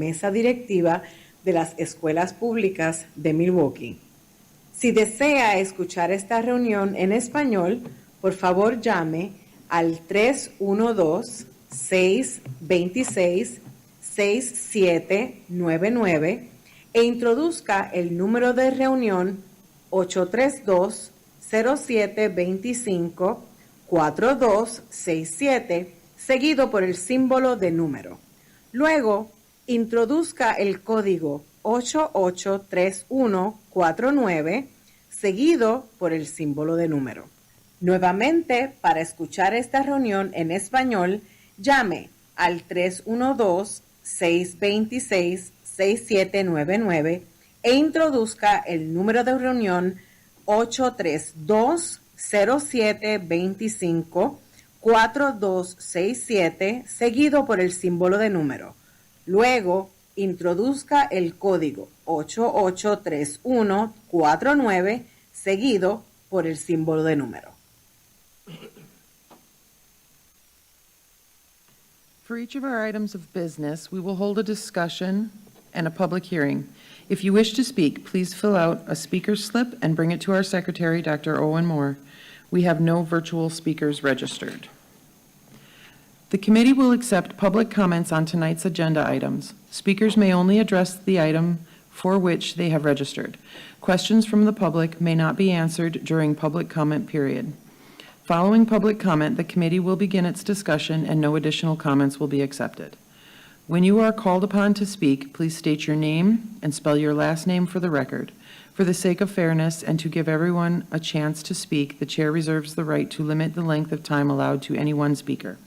mesa directiva de las escuelas públicas de Milwaukee. Si desea escuchar esta reunión en español, por favor llame al 312-626-6799 e introduzca el número de reunión 832-0725-4267, seguido por el símbolo de número. Luego, introduzca el código 883149, seguido por el símbolo de número. Nuevamente, para escuchar esta reunión en español, llame al 312-626-6799 e introduzca el número de reunión 832-0725-4267, seguido por el símbolo de número. Luego, introduzca el código 883149, seguido por el símbolo de número. For each of our items of business, we will hold a discussion and a public hearing. If you wish to speak, please fill out a speaker's slip and bring it to our secretary, Dr. Owen Moore. We have no virtual speakers registered. The committee will accept public comments on tonight's agenda items. Speakers may only address the item for which they have registered. Questions from the public may not be answered during public comment period. Following public comment, the committee will begin its discussion and no additional comments will be accepted. When you are called upon to speak, please state your name and spell your last name for the record. For the sake of fairness and to give everyone a chance to speak, the chair reserves the right to limit the length of time allowed to any one speaker.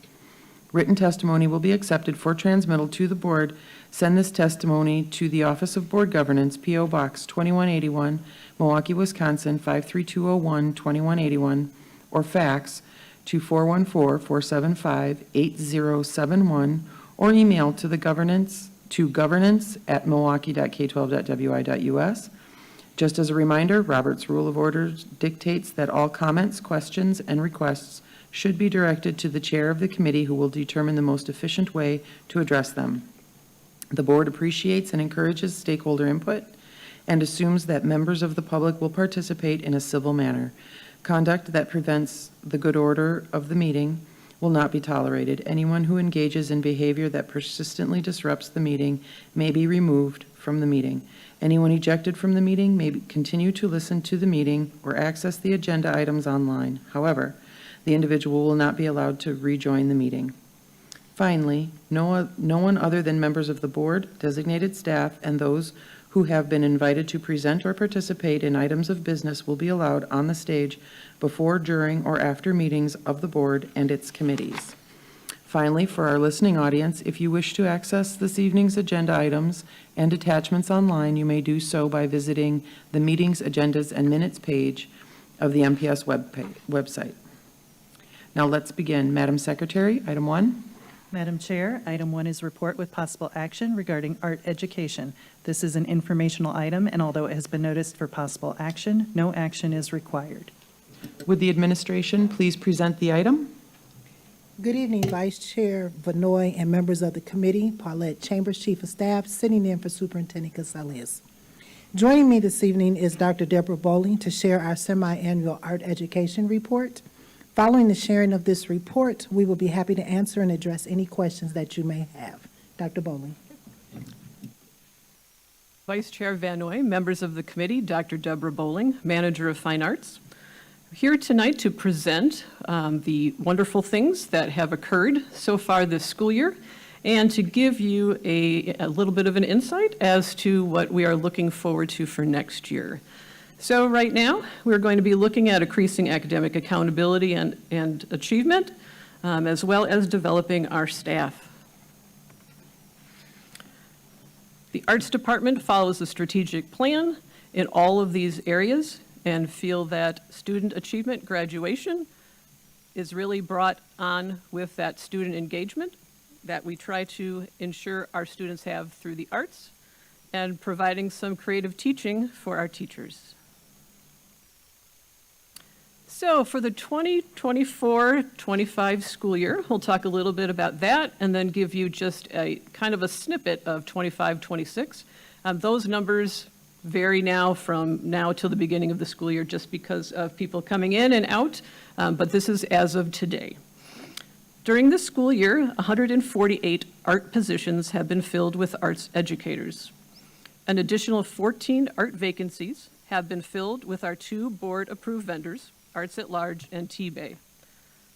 Written testimony will be accepted for transmittal to the board. Send this testimony to the Office of Board Governance, P.O. Box 2181, Milwaukee, Wisconsin 53201, 2181, or fax to 414-475-8071, or email to governance@milwaukee.k12.wi.us. Just as a reminder, Robert's Rule of Orders dictates that all comments, questions, and requests should be directed to the chair of the committee, who will determine the most efficient way to address them. The board appreciates and encourages stakeholder input and assumes that members of the public will participate in a civil manner. Conduct that prevents the good order of the meeting will not be tolerated. Anyone who engages in behavior that persistently disrupts the meeting may be removed from the meeting. Anyone ejected from the meeting may continue to listen to the meeting or access the agenda items online. However, the individual will not be allowed to rejoin the meeting. Finally, no one other than members of the board, designated staff, and those who have been invited to present or participate in items of business will be allowed on the stage before, during, or after meetings of the board and its committees. Finally, for our listening audience, if you wish to access this evening's agenda items and attachments online, you may do so by visiting the Meetings, Agendas, and Minutes page of the MPS website. Now let's begin. Madam Secretary, item 1. Madam Chair, item 1 is report with possible action regarding art education. This is an informational item, and although it has been noticed for possible action, no action is required. Would the administration please present the item? Good evening, Vice Chair Vanoy and members of the committee. Paulette Chambers, Chief of Staff, sitting in for Superintendent Casales. Joining me this evening is Dr. Deborah Bowling to share our semi-annual art education report. Following the sharing of this report, we will be happy to answer and address any questions that you may have. Dr. Bowling. Vice Chair Vanoy, members of the committee, Dr. Deborah Bowling, Manager of Fine Arts, here tonight to present the wonderful things that have occurred so far this school year and to give you a little bit of an insight as to what we are looking forward to for next year. So right now, we're going to be looking at increasing academic accountability and achievement, as well as developing our staff. The Arts Department follows a strategic plan in all of these areas and feel that student achievement graduation is really brought on with that student engagement that we try to ensure our students have through the arts and providing some creative teaching for our teachers. So for the 2024-25 school year, we'll talk a little bit about that and then give you just a kind of a snippet of 25-26. Those numbers vary now from now till the beginning of the school year just because of people coming in and out, but this is as of today. During the school year, 148 art positions have been filled with arts educators. An additional 14 art vacancies have been filled with our 2 board-approved vendors, Arts at Large and T-Bay.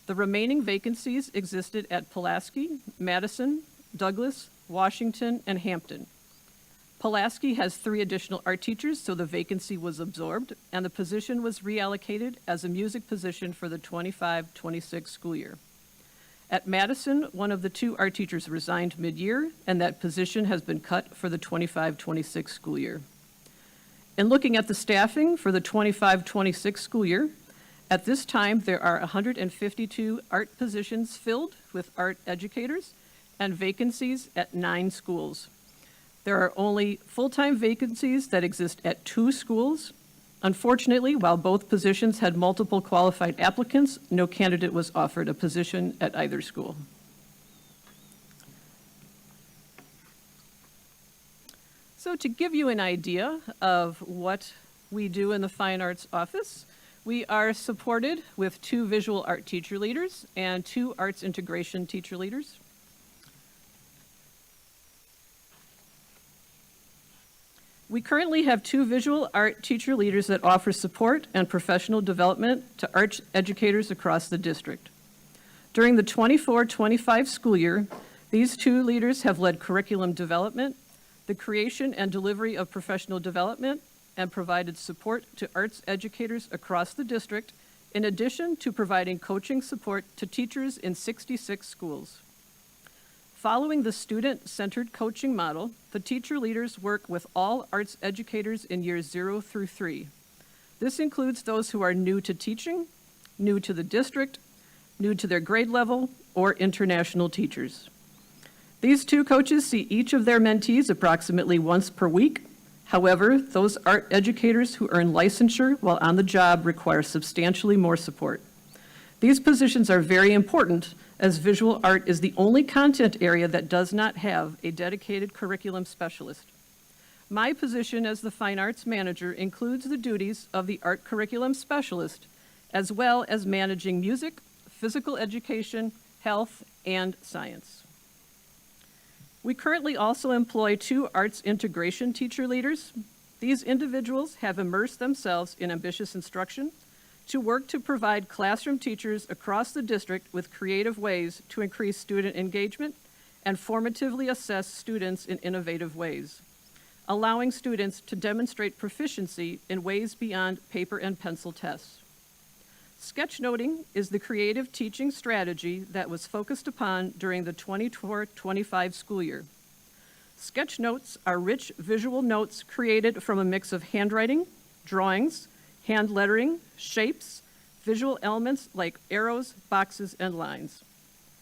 The remaining vacancies existed at Pulaski, Madison, Douglas, Washington, and Hampton. Pulaski has 3 additional art teachers, so the vacancy was absorbed, and the position was reallocated as a music position for the 25-26 school year. At Madison, one of the 2 art teachers resigned mid-year, and that position has been cut for the 25-26 school year. In looking at the staffing for the 25-26 school year, at this time, there are 152 art positions filled with art educators and vacancies at 9 schools. There are only full-time vacancies that exist at 2 schools. Unfortunately, while both positions had multiple qualified applicants, no candidate was offered a position at either school. So to give you an idea of what we do in the Fine Arts Office, we are supported with 2 visual art teacher leaders and 2 arts integration teacher leaders. We currently have 2 visual art teacher leaders that offer support and professional development to art educators across the district. During the 24-25 school year, these 2 leaders have led curriculum development, the creation and delivery of professional development, and provided support to arts educators across the district, in addition to providing coaching support to teachers in 66 schools. Following the student-centered coaching model, the teacher leaders work with all arts educators in years 0 through 3. This includes those who are new to teaching, new to the district, new to their grade level, or international teachers. These 2 coaches see each of their mentees approximately once per week. However, those art educators who earn licensure while on the job require substantially more support. These positions are very important as visual art is the only content area that does not have a dedicated curriculum specialist. My position as the Fine Arts Manager includes the duties of the art curriculum specialist, as well as managing music, physical education, health, and science. We currently also employ 2 arts integration teacher leaders. These individuals have immersed themselves in ambitious instruction to work to provide classroom teachers across the district with creative ways to increase student engagement and formatively assess students in innovative ways, allowing students to demonstrate proficiency in ways beyond paper and pencil tests. Sketchnoting is the creative teaching strategy that was focused upon during the 24-25 school year. Sketch notes are rich visual notes created from a mix of handwriting, drawings, hand lettering, shapes, visual elements like arrows, boxes, and lines.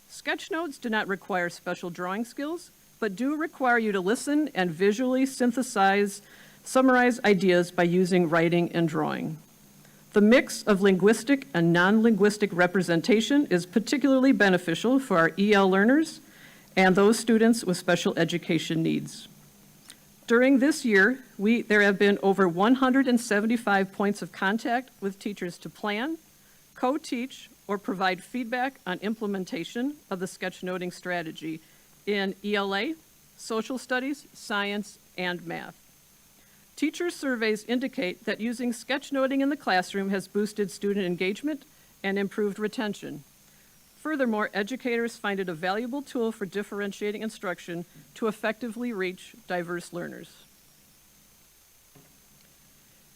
Sketch notes do not require special drawing skills, but do require you to listen and visually summarize ideas by using writing and drawing. The mix of linguistic and non-linguistic representation is particularly beneficial for our EL learners and those students with special education needs. During this year, there have been over 175 points of contact with teachers to plan, co-teach, or provide feedback on implementation of the sketchnoting strategy in ELA, social studies, science, and math. Teacher surveys indicate that using sketchnoting in the classroom has boosted student engagement and improved retention. Furthermore, educators find it a valuable tool for differentiating instruction to effectively reach diverse learners.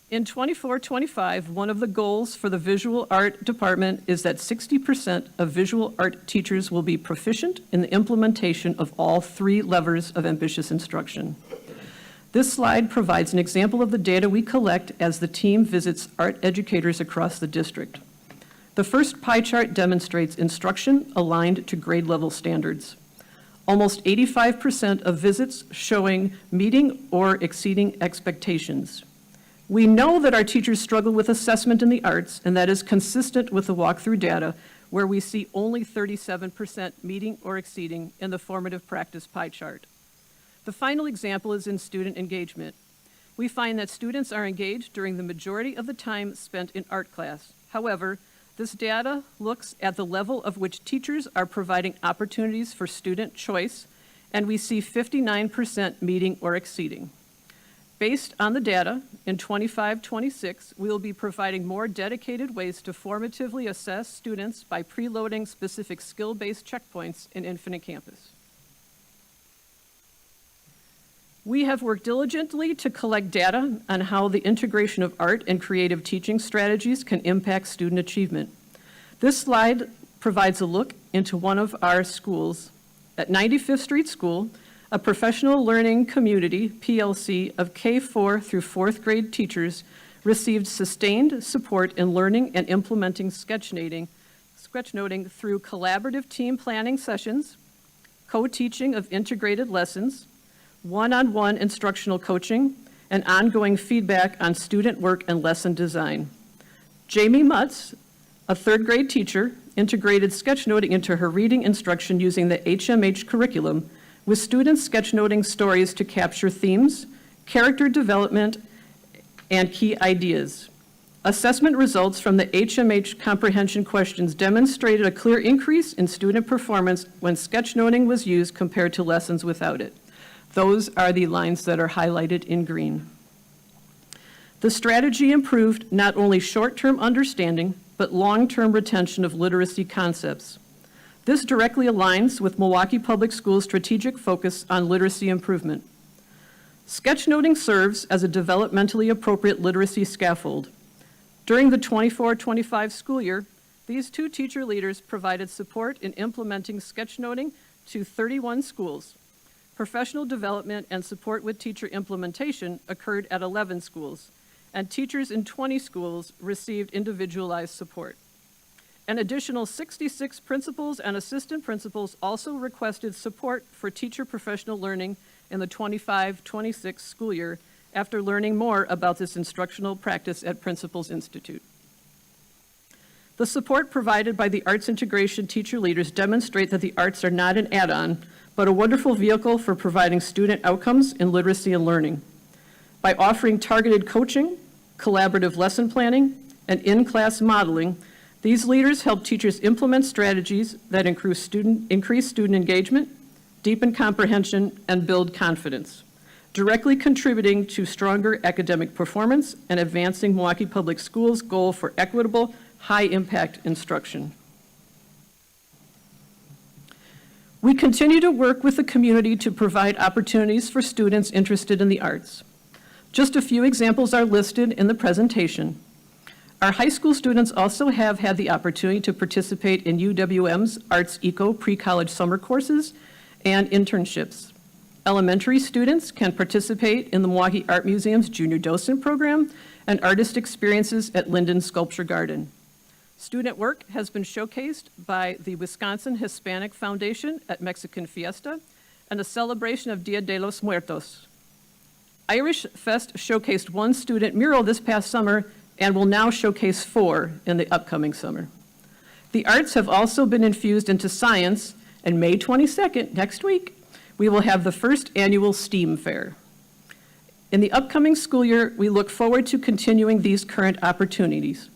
In 24-25, one of the goals for the visual art department is that 60% of visual art teachers will be proficient in the implementation of all 3 levers of ambitious instruction. This slide provides an example of the data we collect as the team visits art educators across the district. The first pie chart demonstrates instruction aligned to grade level standards. Almost 85% of visits showing meeting or exceeding expectations. We know that our teachers struggle with assessment in the arts, and that is consistent with the walkthrough data, where we see only 37% meeting or exceeding in the formative practice pie chart. The final example is in student engagement. We find that students are engaged during the majority of the time spent in art class. However, this data looks at the level of which teachers are providing opportunities for student choice, and we see 59% meeting or exceeding. Based on the data, in 25-26, we will be providing more dedicated ways to formatively assess students by preloading specific skill-based checkpoints in Infinite Campus. We have worked diligently to collect data on how the integration of art and creative teaching strategies can impact student achievement. This slide provides a look into one of our schools. At 95th Street School, a professional learning community, PLC, of K-4 through 4th grade teachers received sustained support in learning and implementing sketchnoting through collaborative team planning sessions, co-teaching of integrated lessons, one-on-one instructional coaching, and ongoing feedback on student work and lesson design. Jamie Mutz, a 3rd grade teacher, integrated sketchnoting into her reading instruction using the HMH curriculum, with students sketchnoting stories to capture themes, character development, and key ideas. Assessment results from the HMH comprehension questions demonstrated a clear increase in student performance when sketchnoting was used compared to lessons without it. Those are the lines that are highlighted in green. The strategy improved not only short-term understanding, but long-term retention of literacy concepts. This directly aligns with Milwaukee Public Schools' strategic focus on literacy improvement. Sketchnoting serves as a developmentally appropriate literacy scaffold. During the 24-25 school year, these 2 teacher leaders provided support in implementing sketchnoting to 31 schools. Professional development and support with teacher implementation occurred at 11 schools, and teachers in 20 schools received individualized support. An additional 66 principals and assistant principals also requested support for teacher professional learning in the 25-26 school year after learning more about this instructional practice at Principals Institute. The support provided by the arts integration teacher leaders demonstrate that the arts are not an add-on, but a wonderful vehicle for providing student outcomes in literacy and learning. By offering targeted coaching, collaborative lesson planning, and in-class modeling, these leaders help teachers implement strategies that increase student engagement, deepen comprehension, and build confidence, directly contributing to stronger academic performance and advancing Milwaukee Public Schools' goal for equitable, high-impact instruction. We continue to work with the community to provide opportunities for students interested in the arts. Just a few examples are listed in the presentation. Our high school students also have had the opportunity to participate in UWM's Arts Eco pre-college summer courses and internships. Elementary students can participate in the Milwaukee Art Museum's Junior Docent Program and artist experiences at Linden Sculpture Garden. Student work has been showcased by the Wisconsin Hispanic Foundation at Mexican Fiesta and a celebration of Dia de los Muertos. Irish Fest showcased 1 student mural this past summer and will now showcase 4 in the upcoming summer. The arts have also been infused into science, and May 22nd, next week, we will have the first annual STEAM Fair. In the upcoming school year, we look forward to continuing these current opportunities.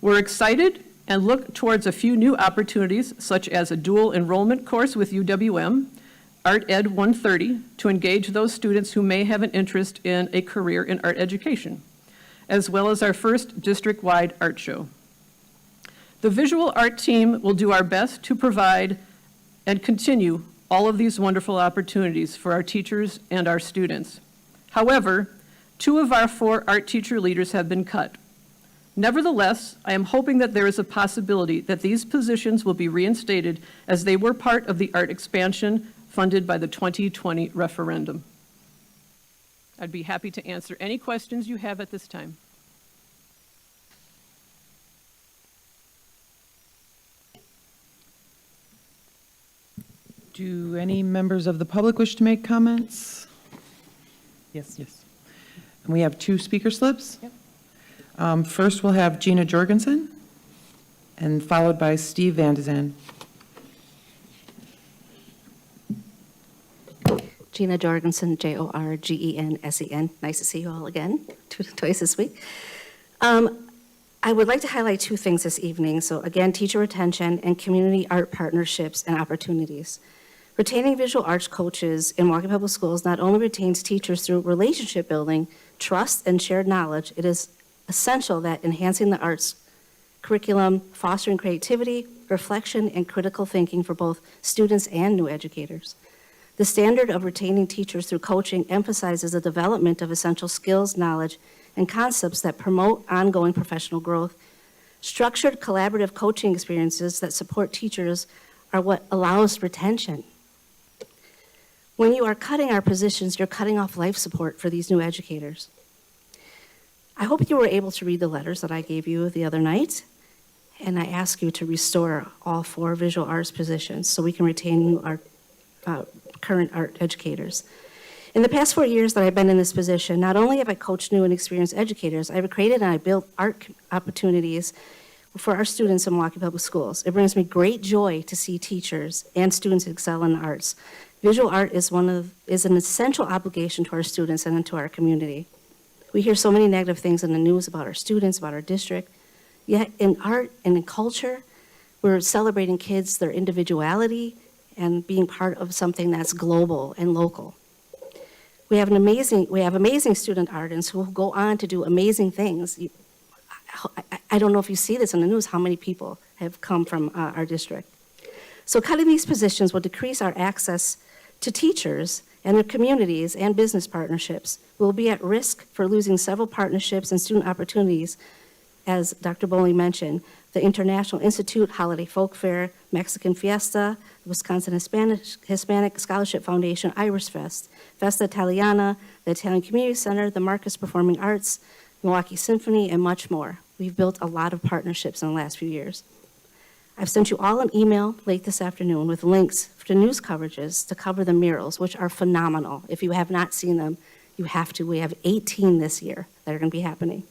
We're excited and look towards a few new opportunities, such as a dual enrollment course with UWM, Art Ed 130, to engage those students who may have an interest in a career in art education, as well as our first district-wide art show. The visual art team will do our best to provide and continue all of these wonderful opportunities for our teachers and our students. However, 2 of our 4 art teacher leaders have been cut. Nevertheless, I am hoping that there is a possibility that these positions will be reinstated as they were part of the art expansion funded by the 2020 referendum. I'd be happy to answer any questions you have at this time. Do any members of the public wish to make comments? Yes. Yes. And we have 2 speaker slips. First, we'll have Gina Jorgensen, and followed by Steve Vandezan. Gina Jorgensen, Jorgensen. Nice to see you all again, twice this week. I would like to highlight 2 things this evening. So again, teacher retention and community art partnerships and opportunities. Retaining visual arts coaches in Milwaukee Public Schools not only retains teachers through relationship building, trust, and shared knowledge, it is essential that enhancing the arts curriculum, fostering creativity, reflection, and critical thinking for both students and new educators. The standard of retaining teachers through coaching emphasizes the development of essential skills, knowledge, and concepts that promote ongoing professional growth. Structured collaborative coaching experiences that support teachers are what allows retention. When you are cutting our positions, you're cutting off life support for these new educators. I hope you were able to read the letters that I gave you the other night, and I ask you to restore all 4 visual arts positions so we can retain our current art educators. In the past 4 years that I've been in this position, not only have I coached new and experienced educators, I've created and I built art opportunities for our students in Milwaukee Public Schools. It brings me great joy to see teachers and students excel in the arts. Visual art is an essential obligation to our students and to our community. We hear so many negative things in the news about our students, about our district, yet in art and in culture, we're celebrating kids, their individuality, and being part of something that's global and local. We have amazing student artists who go on to do amazing things. I don't know if you see this in the news, how many people have come from our district. So cutting these positions will decrease our access to teachers and their communities and business partnerships. We'll be at risk for losing several partnerships and student opportunities, as Dr. Bowling mentioned, the International Institute, Holiday Folk Fair, Mexican Fiesta, the Wisconsin Hispanic Scholarship Foundation, Irish Fest, Festa Italiana, the Italian Community Center, the Marcus Performing Arts, Milwaukee Symphony, and much more. We've built a lot of partnerships in the last few years. I've sent you all an email late this afternoon with links to news coverages to cover the murals, which are phenomenal. If you have not seen them, you have to. We have 18 this year that are going to be happening.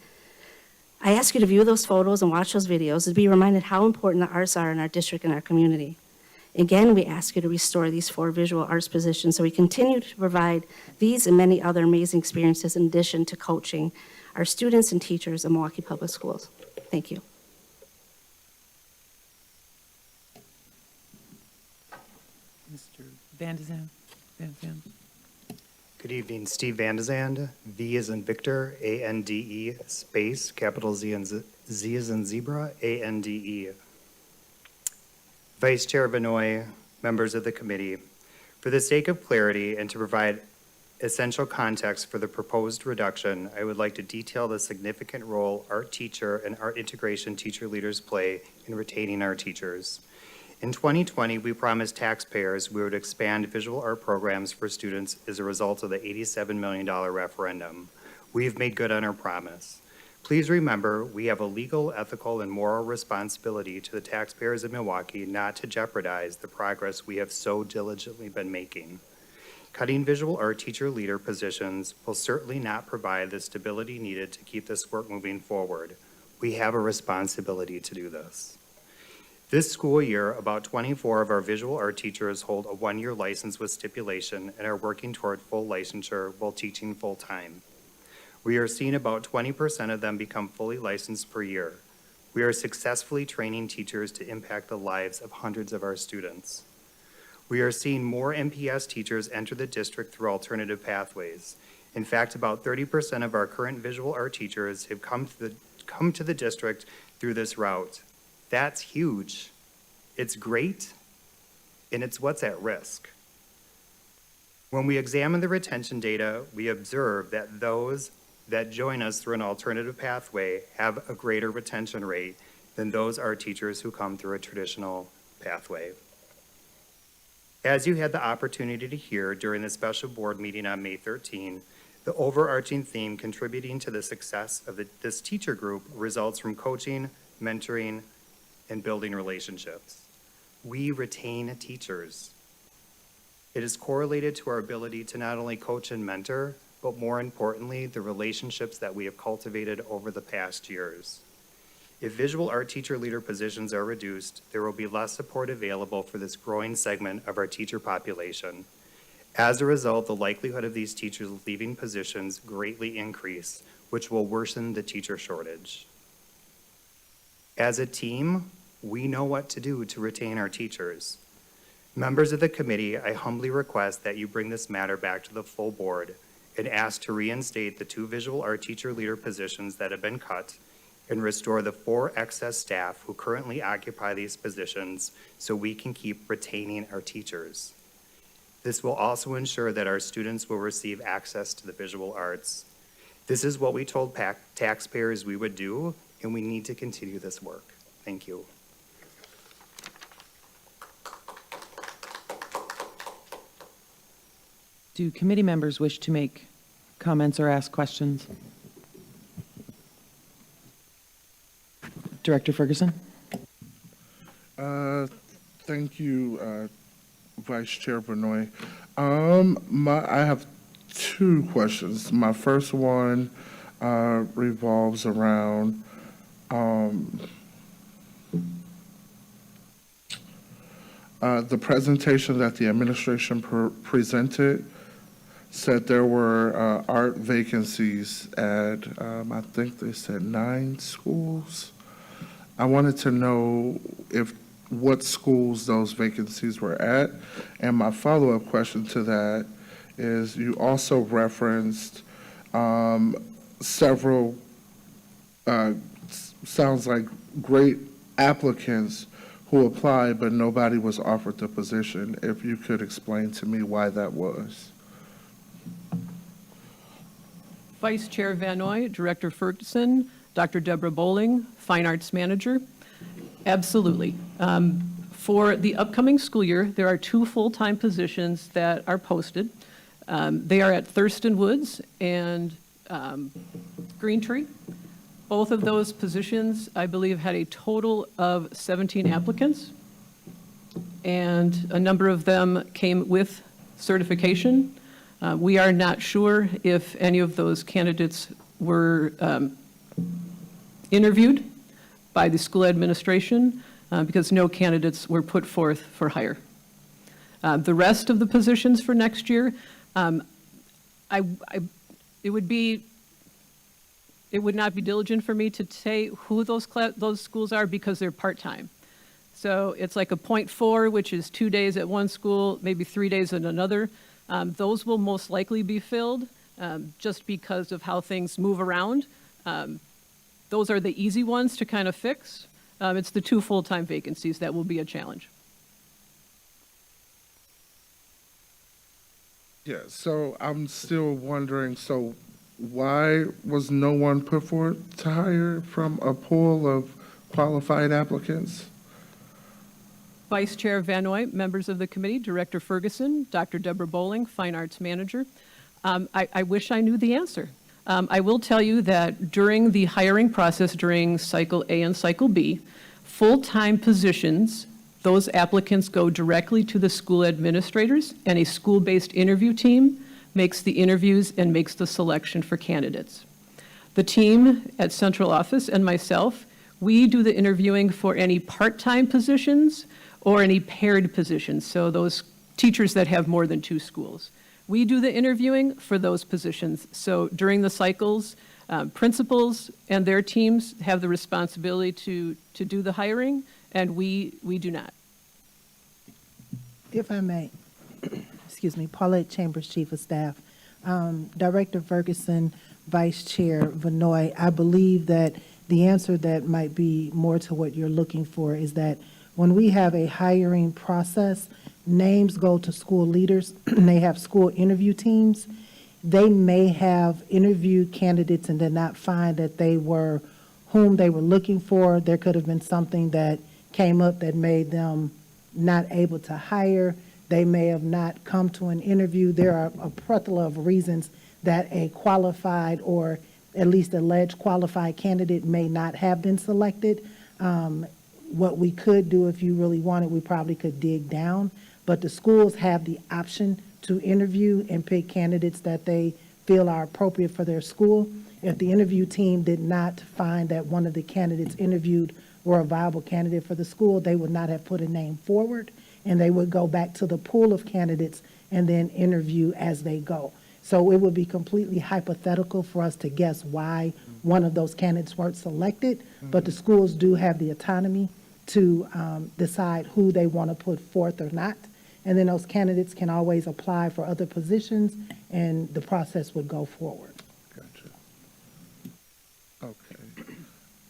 I ask you to view those photos and watch those videos to be reminded how important the arts are in our district and our community. Again, we ask you to restore these 4 visual arts positions so we continue to provide these and many other amazing experiences in addition to coaching our students and teachers in Milwaukee Public Schools. Thank you. Mr. Vandezan. Good evening, Steve Vandezand, V as in Victor, A-N-D-E, space, capital Z as in zebra, A-N-D-E. Vice Chair Vanoy, members of the committee, for the sake of clarity and to provide essential context for the proposed reduction, I would like to detail the significant role art teacher and art integration teacher leaders play in retaining our teachers. In 2020, we promised taxpayers we would expand visual art programs for students as a result of the $87 million referendum. We've made good on our promise. Please remember, we have a legal, ethical, and moral responsibility to the taxpayers of Milwaukee not to jeopardize the progress we have so diligently been making. Cutting visual art teacher leader positions will certainly not provide the stability needed to keep this work moving forward. We have a responsibility to do this. This school year, about 24 of our visual art teachers hold a 1-year license with stipulation and are working toward full licensure while teaching full-time. We are seeing about 20% of them become fully licensed per year. We are successfully training teachers to impact the lives of hundreds of our students. We are seeing more MPS teachers enter the district through alternative pathways. In fact, about 30% of our current visual art teachers have come to the district through this route. That's huge. It's great, and it's what's at risk. When we examine the retention data, we observe that those that join us through an alternative pathway have a greater retention rate than those art teachers who come through a traditional pathway. As you had the opportunity to hear during the special board meeting on May 13, the overarching theme contributing to the success of this teacher group results from coaching, mentoring, and building relationships. We retain teachers. It is correlated to our ability to not only coach and mentor, but more importantly, the relationships that we have cultivated over the past years. If visual art teacher leader positions are reduced, there will be less support available for this growing segment of our teacher population. As a result, the likelihood of these teachers leaving positions greatly increase, which will worsen the teacher shortage. As a team, we know what to do to retain our teachers. Members of the committee, I humbly request that you bring this matter back to the full board and ask to reinstate the 2 visual art teacher leader positions that have been cut and restore the 4 excess staff who currently occupy these positions so we can keep retaining our teachers. This will also ensure that our students will receive access to the visual arts. This is what we told taxpayers we would do, and we need to continue this work. Thank you. Do committee members wish to make comments or ask questions? Director Ferguson? Thank you, Vice Chair Benoit. I have 2 questions. My first one revolves around the presentation that the administration presented said there were art vacancies at, I think they said 9 schools. I wanted to know what schools those vacancies were at. And my follow-up question to that is you also referenced several, sounds like great applicants who applied, but nobody was offered the position. If you could explain to me why that was. Vice Chair Van Noy, Director Ferguson, Dr. Deborah Bowling, Fine Arts Manager. Absolutely. For the upcoming school year, there are 2 full-time positions that are posted. They are at Thurston Woods and Green Tree. Both of those positions, I believe, had a total of 17 applicants, and a number of them came with certification. We are not sure if any of those candidates were interviewed by the school administration because no candidates were put forth for hire. The rest of the positions for next year, it would not be diligent for me to say who those schools are because they're part-time. So it's like a 0.4, which is 2 days at one school, maybe 3 days at another. Those will most likely be filled just because of how things move around. Those are the easy ones to kind of fix. It's the 2 full-time vacancies that will be a challenge. Yeah, so I'm still wondering, so why was no one put forward to hire from a pool of qualified applicants? Vice Chair Van Noy, members of the committee, Director Ferguson, Dr. Deborah Bowling, Fine Arts Manager. I wish I knew the answer. I will tell you that during the hiring process during Cycle A and Cycle B, full-time positions, those applicants go directly to the school administrators, and a school-based interview team makes the interviews and makes the selection for candidates. The team at central office and myself, we do the interviewing for any part-time positions or any paired positions, so those teachers that have more than 2 schools. We do the interviewing for those positions. So during the cycles, principals and their teams have the responsibility to do the hiring, and we do not. If I may, excuse me, Paulette Chambers, Chief of Staff. Director Ferguson, Vice Chair Vanoy, I believe that the answer that might be more to what you're looking for is that when we have a hiring process, names go to school leaders, and they have school interview teams. They may have interviewed candidates and did not find that they were whom they were looking for. There could have been something that came up that made them not able to hire. They may have not come to an interview. There are a plethora of reasons that a qualified or at least alleged qualified candidate may not have been selected. What we could do, if you really wanted, we probably could dig down, but the schools have the option to interview and pick candidates that they feel are appropriate for their school. If the interview team did not find that one of the candidates interviewed were a viable candidate for the school, they would not have put a name forward, and they would go back to the pool of candidates and then interview as they go. So it would be completely hypothetical for us to guess why one of those candidates weren't selected, but the schools do have the autonomy to decide who they want to put forth or not. And then those candidates can always apply for other positions, and the process would go forward. Gotcha. Okay.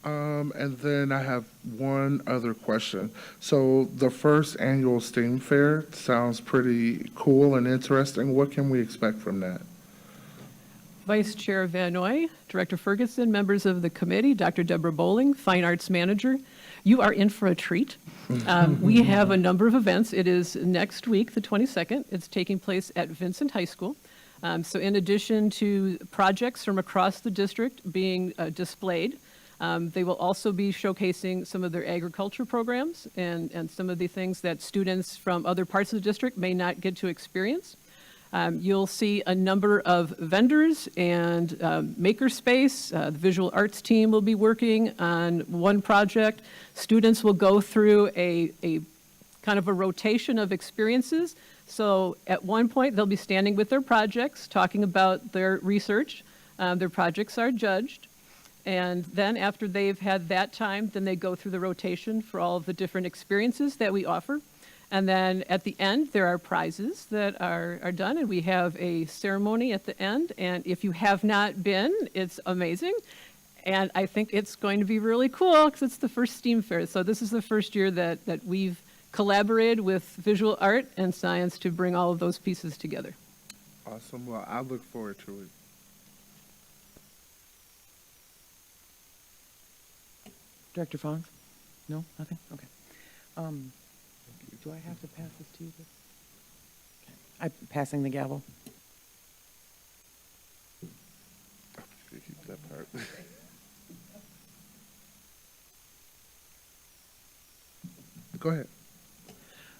And then I have one other question. So the first annual STEAM fair sounds pretty cool and interesting. What can we expect from that? Vice Chair Van Noy, Director Ferguson, members of the committee, Dr. Deborah Bowling, Fine Arts Manager, you are in for a treat. We have a number of events. It is next week, the 22nd. It's taking place at Vincent High School. So in addition to projects from across the district being displayed, they will also be showcasing some of their agriculture programs and some of the things that students from other parts of the district may not get to experience. You'll see a number of vendors and makerspace. The visual arts team will be working on one project. Students will go through a kind of a rotation of experiences. So at one point, they'll be standing with their projects, talking about their research. Their projects are judged. And then after they've had that time, then they go through the rotation for all of the different experiences that we offer. And then at the end, there are prizes that are done, and we have a ceremony at the end. And if you have not been, it's amazing. And I think it's going to be really cool because it's the first STEAM fair. So this is the first year that we've collaborated with visual art and science to bring all of those pieces together. Awesome. Well, I look forward to it. Director Fong? No, nothing? Okay. Do I have to pass this to you? Okay. I'm passing the gavel. Keep that part. Go ahead.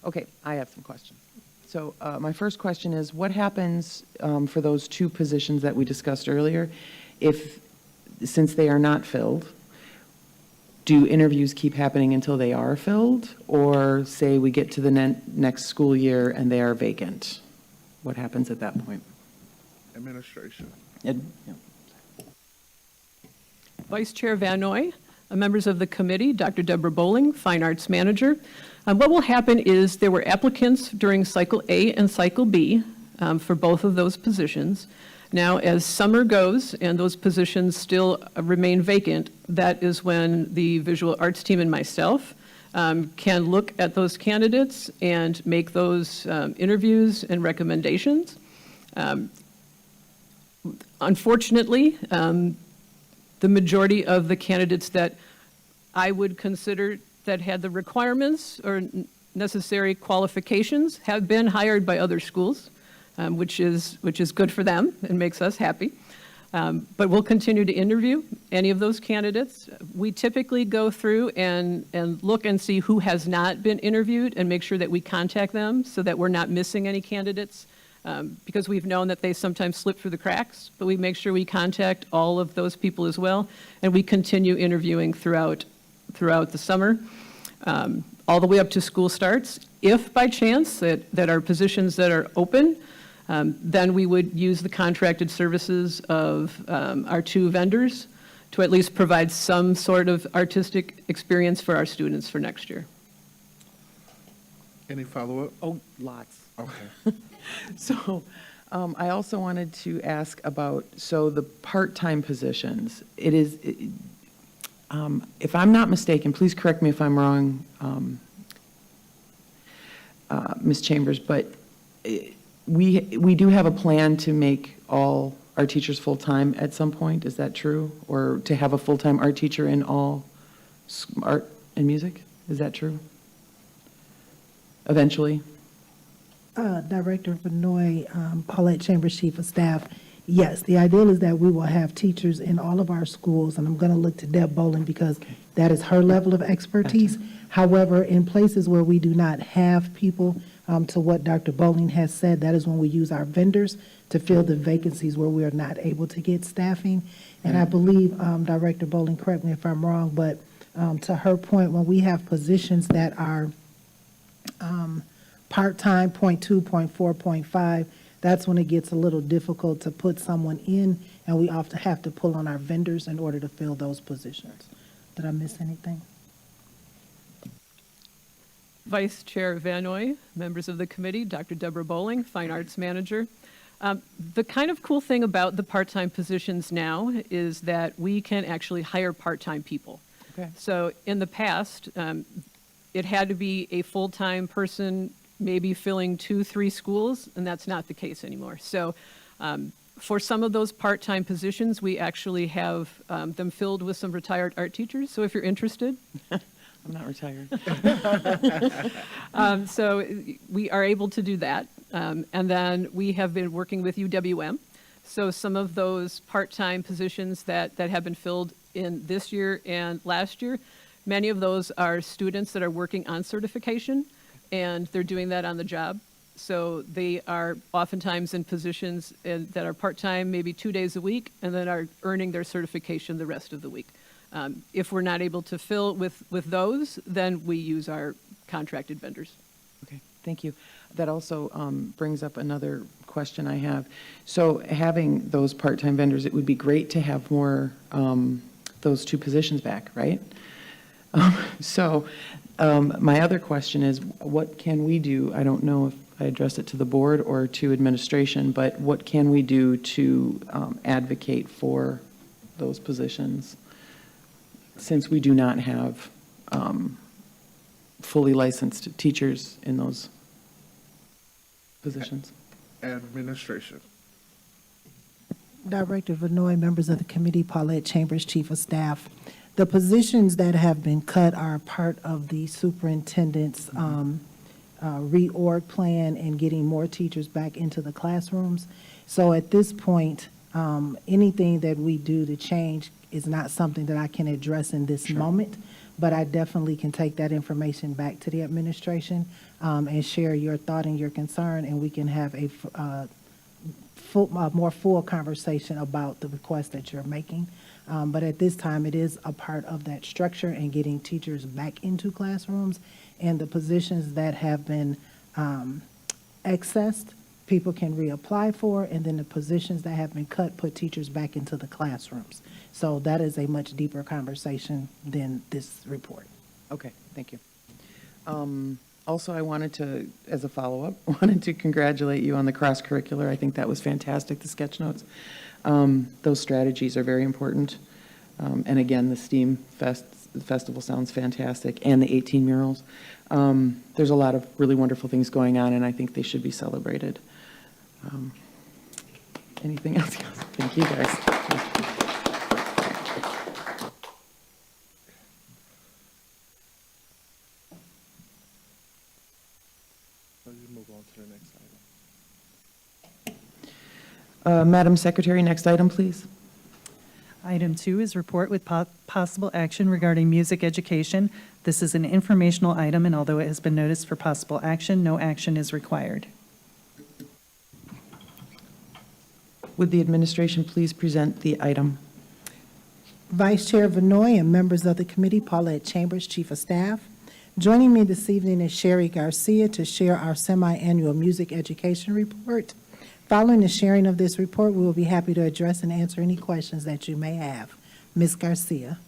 Okay, I have some questions. So my first question is, what happens for those two positions that we discussed earlier since they are not filled? Do interviews keep happening until they are filled, or say we get to the next school year and they are vacant? What happens at that point? Administration. Yeah. Vice Chair Van Noy, members of the committee, Dr. Deborah Bowling, Fine Arts Manager. What will happen is there were applicants during Cycle A and Cycle B for both of those positions. Now, as summer goes and those positions still remain vacant, that is when the visual arts team and myself can look at those candidates and make those interviews and recommendations. Unfortunately, the majority of the candidates that I would consider that had the requirements or necessary qualifications have been hired by other schools. Which is good for them and makes us happy. But we'll continue to interview any of those candidates. We typically go through and look and see who has not been interviewed and make sure that we contact them so that we're not missing any candidates because we've known that they sometimes slip through the cracks, but we make sure we contact all of those people as well, and we continue interviewing throughout the summer, all the way up to school starts. If by chance that our positions that are open, then we would use the contracted services of our two vendors to at least provide some sort of artistic experience for our students for next year. Any follow-up? Oh, lots. Okay. So I also wanted to ask about, so the part-time positions, if I'm not mistaken, please correct me if I'm wrong, Ms. Chambers, but we do have a plan to make all our teachers full-time at some point, is that true? Or to have a full-time art teacher in all art and music, is that true? Eventually? Director Vanoy, Paulette Chambers, Chief of Staff, yes, the ideal is that we will have teachers in all of our schools, and I'm going to look to Deb Bowling because that is her level of expertise. Gotcha. However, in places where we do not have people, to what Dr. Bowling has said, that is when we use our vendors to fill the vacancies where we are not able to get staffing. And I believe, Director Bowling, correct me if I'm wrong, but to her point, when we have positions that are part-time, .2, .4, .5, that's when it gets a little difficult to put someone in, and we often have to pull on our vendors in order to fill those positions. Did I miss anything? Vice Chair Vanoy, members of the committee, Dr. Deborah Bowling, Fine Arts Manager. The kind of cool thing about the part-time positions now is that we can actually hire part-time people. Okay. So in the past, it had to be a full-time person, maybe filling 2-3 schools, and that's not the case anymore. So for some of those part-time positions, we actually have them filled with some retired art teachers. So if you're interested, I'm not retired. so we are able to do that. And then we have been working with UWM. So some of those part-time positions that have been filled in this year and last year, many of those are students that are working on certification, and they're doing that on the job. So they are oftentimes in positions that are part-time, maybe 2 days a week, and then are earning their certification the rest of the week. If we're not able to fill with those, then we use our contracted vendors. Okay, thank you. That also brings up another question I have. So having those part-time vendors, it would be great to have more, those 2 positions back, right? So my other question is, what can we do? I don't know if I addressed it to the board or to administration, but what can we do to advocate for those positions, since we do not have fully licensed teachers in those positions? Administration. Director Vanoy, members of the committee, Paulette Chambers, Chief of Staff. The positions that have been cut are part of the superintendent's reorg plan and getting more teachers back into the classrooms. So at this point, anything that we do to change is not something that I can address in this moment, but I definitely can take that information back to the administration and share your thought and your concern, and we can have a more full conversation about the request that you're making. But at this time, it is a part of that structure and getting teachers back into classrooms, and the positions that have been accessed, people can reapply for, and then the positions that have been cut put teachers back into the classrooms. So that is a much deeper conversation than this report. Okay, thank you. Also, I wanted to, as a follow-up, wanted to congratulate you on the cross-curricular. I think that was fantastic, the sketch notes. Those strategies are very important. And again, the STEAM festival sounds fantastic, and the 18 murals. There's a lot of really wonderful things going on, and I think they should be celebrated. Anything else? Thank you, guys. Move on to the next item. Madam Secretary, next item, please. Item 2 is report with possible action regarding music education. This is an informational item, and although it has been noticed for possible action, no action is required. Would the administration please present the item? Vice Chair Vanoy and members of the committee, Paulette Chambers, Chief of Staff. Joining me this evening is Sherry Garcia to share our semi-annual music education report. Following the sharing of this report, we will be happy to address and answer any questions that you may have. Ms. Garcia.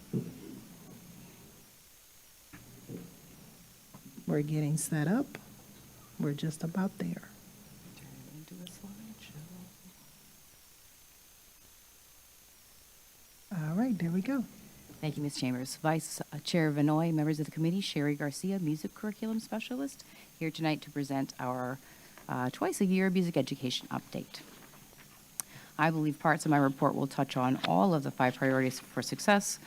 We're getting set up. We're just about there. All right, there we go. Thank you, Ms. Chambers. Vice Chair Vanoy, members of the committee, Sherry Garcia, Music Curriculum Specialist, here tonight to present our twice-a-year music education update. I believe parts of my report will touch on all of the 5 priorities for success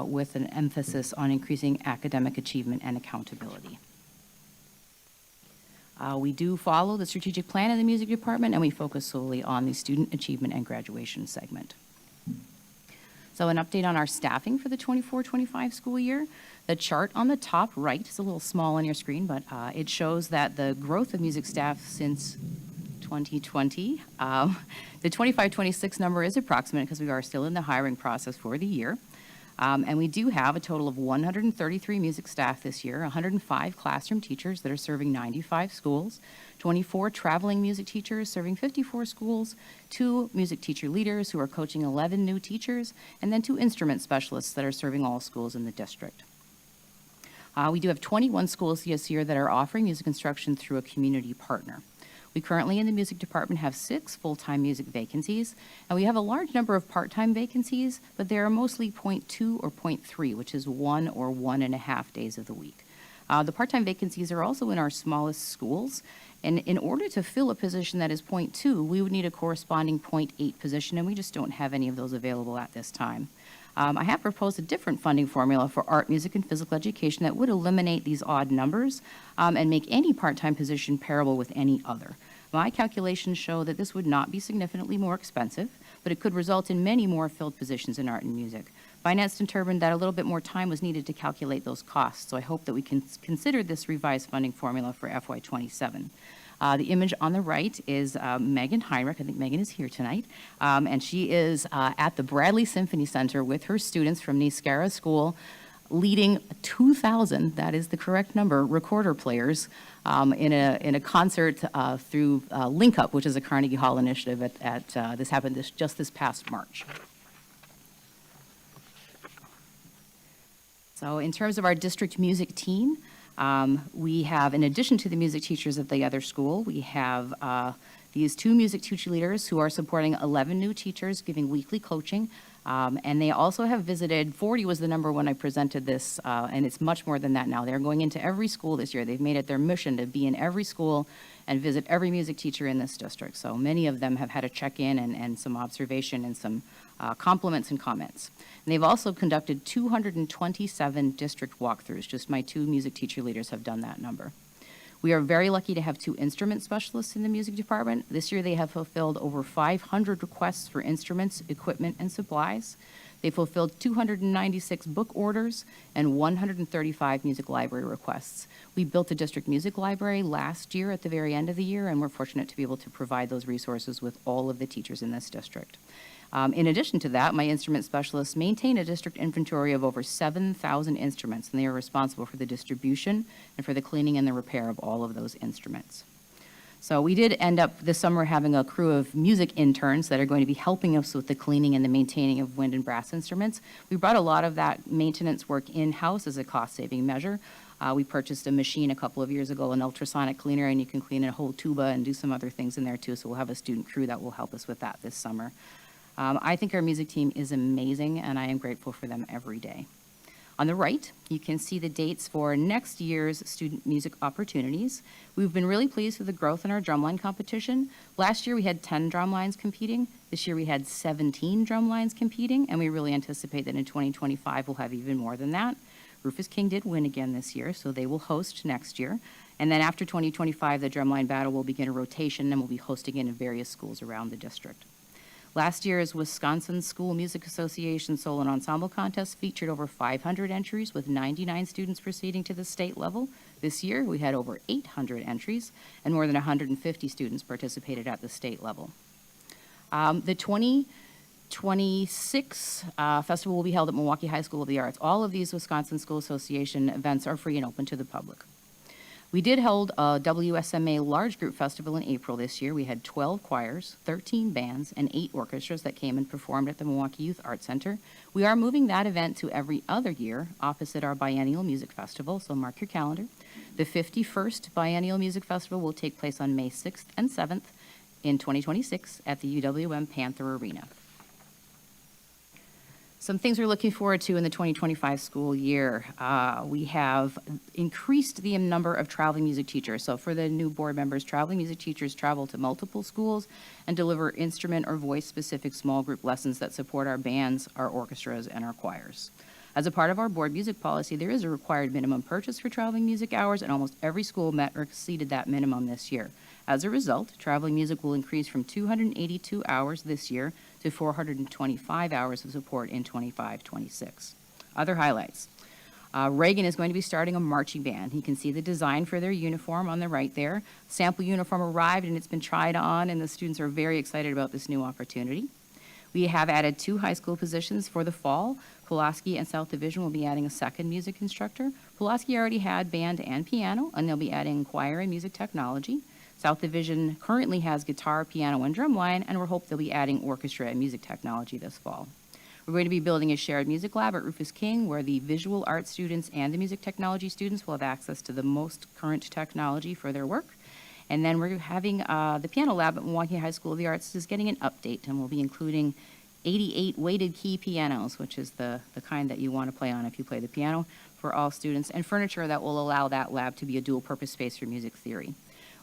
with an emphasis on increasing academic achievement and accountability. We do follow the strategic plan in the music department, and we focus solely on the student achievement and graduation segment. So an update on our staffing for the 24-25 school year. The chart on the top right is a little small on your screen, but it shows that the growth of music staff since 2020. The 25-26 number is approximate because we are still in the hiring process for the year. And we do have a total of 133 music staff this year, 105 classroom teachers that are serving 95 schools, 24 traveling music teachers serving 54 schools, 2 music teacher leaders who are coaching 11 new teachers, and then 2 instrument specialists that are serving all schools in the district. We do have 21 schools this year that are offering music instruction through a community partner. We currently in the music department have 6 full-time music vacancies, and we have a large number of part-time vacancies, but they are mostly 0.2 or 0.3, which is 1 or 1.5 days of the week. The part-time vacancies are also in our smallest schools, and in order to fill a position that is 0.2, we would need a corresponding 0.8 position, and we just don't have any of those available at this time. I have proposed a different funding formula for art, music, and physical education that would eliminate these odd numbers and make any part-time position parable with any other. My calculations show that this would not be significantly more expensive, but it could result in many more filled positions in art and music. Finance determined that a little bit more time was needed to calculate those costs, so I hope that we can consider this revised funding formula for FY27. The image on the right is Megan Heinrich. I think Megan is here tonight. And she is at the Bradley Symphony Center with her students from Niskara School, leading 2,000, that is the correct number, recorder players in a concert through Link Up, which is a Carnegie Hall initiative this happened just this past March. So in terms of our district music team, we have, in addition to the music teachers at the other school, we have these 2 music teacher leaders who are supporting 11 new teachers, giving weekly coaching. And they also have visited, 40 was the number when I presented this, and it's much more than that now. They're going into every school this year. They've made it their mission to be in every school and visit every music teacher in this district. So many of them have had a check-in and some observation and some compliments and comments. And they've also conducted 227 district walkthroughs. Just my 2 music teacher leaders have done that number. We are very lucky to have 2 instrument specialists in the music department. This year they have fulfilled over 500 requests for instruments, equipment, and supplies. They fulfilled 296 book orders and 135 music library requests. We built a district music library last year at the very end of the year, and we're fortunate to be able to provide those resources with all of the teachers in this district. In addition to that, my instrument specialists maintain a district inventory of over 7,000 instruments, and they are responsible for the distribution and for the cleaning and the repair of all of those instruments. So we did end up this summer having a crew of music interns that are going to be helping us with the cleaning and the maintaining of wind and brass instruments. We brought a lot of that maintenance work in-house as a cost-saving measure. We purchased a machine a couple of years ago, an ultrasonic cleaner, and you can clean a whole tuba and do some other things in there too, so we'll have a student crew that will help us with that this summer. I think our music team is amazing, and I am grateful for them every day. On the right, you can see the dates for next year's student music opportunities. We've been really pleased with the growth in our drumline competition. Last year, we had 10 drumlines competing. This year, we had 17 drumlines competing, and we really anticipate that in 2025, we'll have even more than that. Rufus King did win again this year, so they will host next year. And then after 2025, the drumline battle will begin a rotation, and we'll be hosting it in various schools around the district. Last year's Wisconsin School Music Association Solo and Ensemble Contest featured over 500 entries with 99 students proceeding to the state level. This year, we had over 800 entries and more than 150 students participated at the state level. The 2026 festival will be held at Milwaukee High School of the Arts. All of these Wisconsin School Association events are free and open to the public. We did hold a WSMA large group festival in April this year. We had 12 choirs, 13 bands, and 8 orchestras that came and performed at the Milwaukee Youth Arts Center. We are moving that event to every other year opposite our biennial music festival, so mark your calendar. The 51st Biennial Music Festival will take place on May 6th and 7th in 2026 at the UWM Panther Arena. Some things we're looking forward to in the 2025 school year. We have increased the number of traveling music teachers. So for the new board members, traveling music teachers travel to multiple schools and deliver instrument or voice-specific small group lessons that support our bands, our orchestras, and our choirs. As a part of our board music policy, there is a required minimum purchase for traveling music hours, and almost every school met or exceeded that minimum this year. As a result, traveling music will increase from 282 hours this year to 425 hours of support in 25-26. Other highlights. Reagan is going to be starting a marching band. You can see the design for their uniform on the right there. Sample uniform arrived and it's been tried on, and the students are very excited about this new opportunity. We have added 2 high school positions for the fall. Pulaski and South Division will be adding a second music instructor. Pulaski already had band and piano, and they'll be adding choir and music technology. South Division currently has guitar, piano, and drumline, and we're hoping they'll be adding orchestra and music technology this fall. We're going to be building a shared music lab at Rufus King, where the visual arts students and the music technology students will have access to the most current technology for their work. And then we're having the piano lab at Milwaukee High School of the Arts is getting an update, and we'll be including 88 weighted key pianos, which is the kind that you want to play on if you play the piano, for all students, and furniture that will allow that lab to be a dual-purpose space for music theory.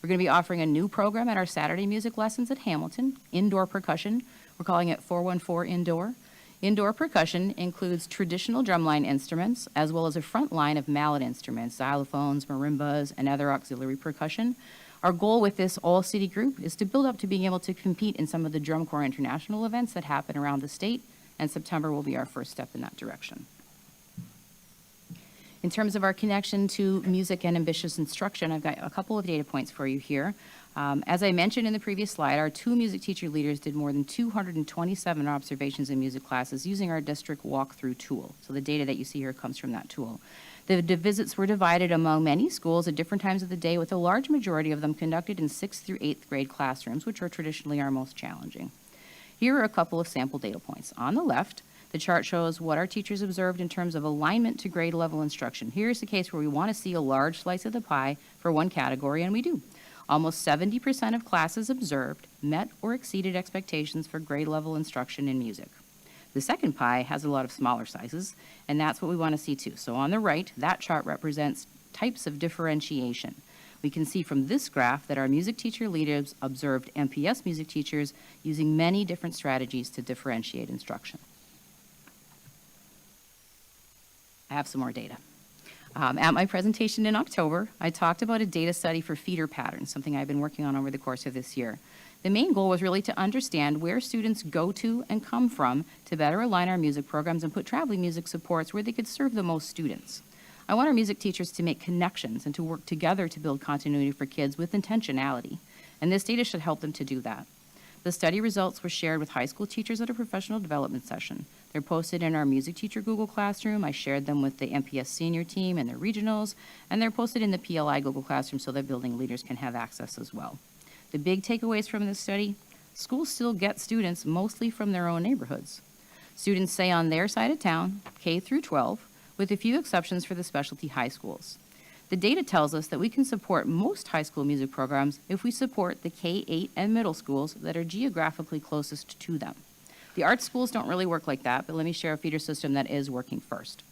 We're going to be offering a new program at our Saturday music lessons at Hamilton, indoor percussion. We're calling it 414 Indoor. Indoor percussion includes traditional drumline instruments, as well as a front line of mallet instruments, xylophones, marimbas, and other auxiliary percussion. Our goal with this all-city group is to build up to being able to compete in some of the Drum Corps International events that happen around the state, and September will be our first step in that direction. In terms of our connection to music and ambitious instruction, I've got a couple of data points for you here. As I mentioned in the previous slide, our 2 music teacher leaders did more than 227 observations in music classes using our district walkthrough tool. So the data that you see here comes from that tool. The visits were divided among many schools at different times of the day, with a large majority of them conducted in 6th through 8th grade classrooms, which are traditionally our most challenging. Here are a couple of sample data points. On the left, the chart shows what our teachers observed in terms of alignment to grade level instruction. Here's the case where we want to see a large slice of the pie for one category, and we do. Almost 70% of classes observed met or exceeded expectations for grade level instruction in music. The second pie has a lot of smaller sizes, and that's what we want to see too. So on the right, that chart represents types of differentiation. We can see from this graph that our music teacher leaders observed MPS music teachers using many different strategies to differentiate instruction. I have some more data. At my presentation in October, I talked about a data study for feeder patterns, something I've been working on over the course of this year. The main goal was really to understand where students go to and come from to better align our music programs and put traveling music supports where they could serve the most students. I want our music teachers to make connections and to work together to build continuity for kids with intentionality, and this data should help them to do that. The study results were shared with high school teachers at a professional development session. They're posted in our music teacher Google Classroom. I shared them with the MPS senior team and their regionals, and they're posted in the PLI Google Classroom so that building leaders can have access as well. The big takeaways from this study: schools still get students mostly from their own neighborhoods. Students stay on their side of town, K through 12, with a few exceptions for the specialty high schools. The data tells us that we can support most high school music programs if we support the K-8 and middle schools that are geographically closest to them. The art schools don't really work like that, but let me share a feeder system that is working first.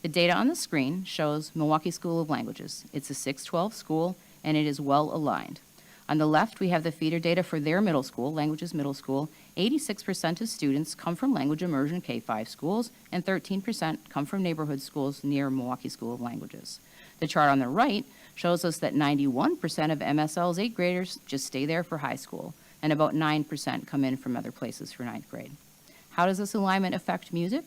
The data on the screen shows Milwaukee School of Languages. It's a 612 school, and it is well aligned. On the left, we have the feeder data for their middle school, Languages Middle School. 86% of students come from language immersion K-5 schools, and 13% come from neighborhood schools near Milwaukee School of Languages. The chart on the right shows us that 91% of MSL's 8th graders just stay there for high school, and about 9% come in from other places for 9th grade. How does this alignment affect music?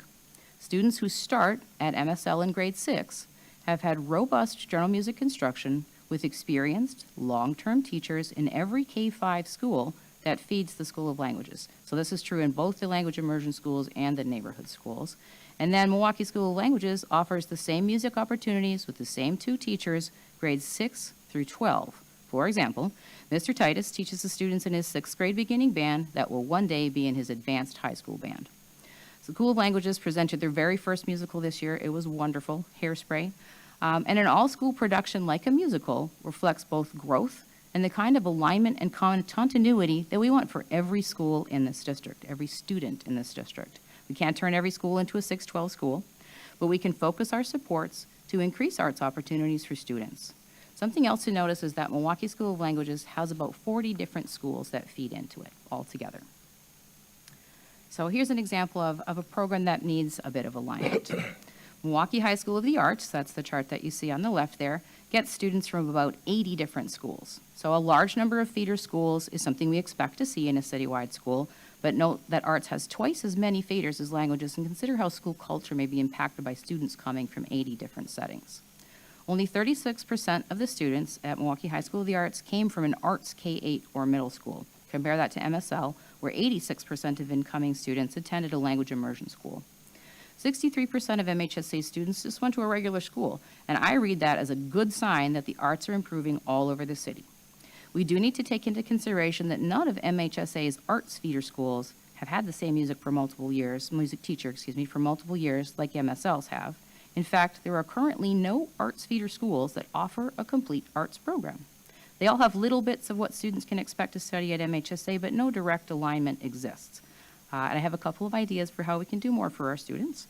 Students who start at MSL in grade 6 have had robust general music instruction with experienced, long-term teachers in every K-5 school that feeds the School of Languages. So this is true in both the language immersion schools and the neighborhood schools. And then Milwaukee School of Languages offers the same music opportunities with the same 2 teachers, grades 6 through 12. For example, Mr. Titus teaches the students in his 6th grade beginning band that will one day be in his advanced high school band. The School of Languages presented their very first musical this year. It was wonderful, Hairspray. And an all-school production like a musical reflects both growth and the kind of alignment and continuity that we want for every school in this district, every student in this district. We can't turn every school into a 612 school, but we can focus our supports to increase arts opportunities for students. Something else to notice is that Milwaukee School of Languages has about 40 different schools that feed into it altogether. So here's an example of a program that needs a bit of alignment. Milwaukee High School of the Arts, that's the chart that you see on the left there, gets students from about 80 different schools. So a large number of feeder schools is something we expect to see in a citywide school, But note that arts has twice as many theaters as languages, and consider how school culture may be impacted by students coming from 80 different settings. Only 36% of the students at Milwaukee High School of the Arts came from an arts K-8 or middle school. Compare that to MSL, where 86% of incoming students attended a language immersion school. 63% of MHSA students just went to a regular school, and I read that as a good sign that the arts are improving all over the city. We do need to take into consideration that none of MHSA's arts feeder schools have had the same music teacher, for multiple years like MSLs have. In fact, there are currently no arts feeder schools that offer a complete arts program. They all have little bits of what students can expect to study at MHSA, but no direct alignment exists. And I have a couple of ideas for how we can do more for our students.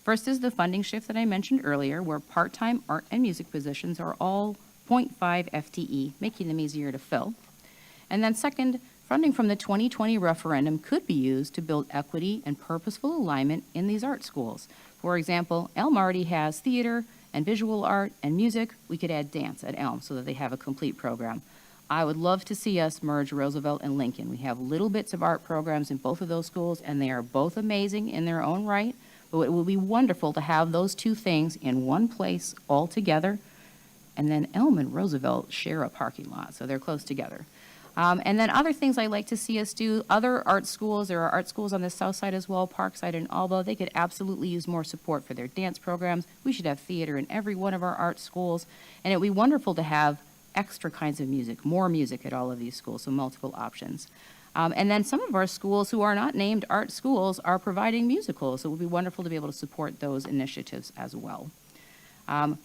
First is the funding shift that I mentioned earlier, where part-time art and music positions are all 0.5 FTE, making them easier to fill. And then second, funding from the 2020 referendum could be used to build equity and purposeful alignment in these art schools. For example, Elm already has theater and visual art and music. We could add dance at Elm so that they have a complete program. I would love to see us merge Roosevelt and Lincoln. We have little bits of art programs in both of those schools, and they are both amazing in their own right, but it will be wonderful to have those two things in one place all together. And then Elm and Roosevelt share a parking lot, so they're close together. And then other things I like to see us do, other art schools, there are art schools on the south side as well, Parkside and Alba, they could absolutely use more support for their dance programs. We should have theater in every one of our art schools, and it would be wonderful to have extra kinds of music, more music at all of these schools, so multiple options. And then some of our schools who are not named art schools are providing musicals, so it would be wonderful to be able to support those initiatives as well.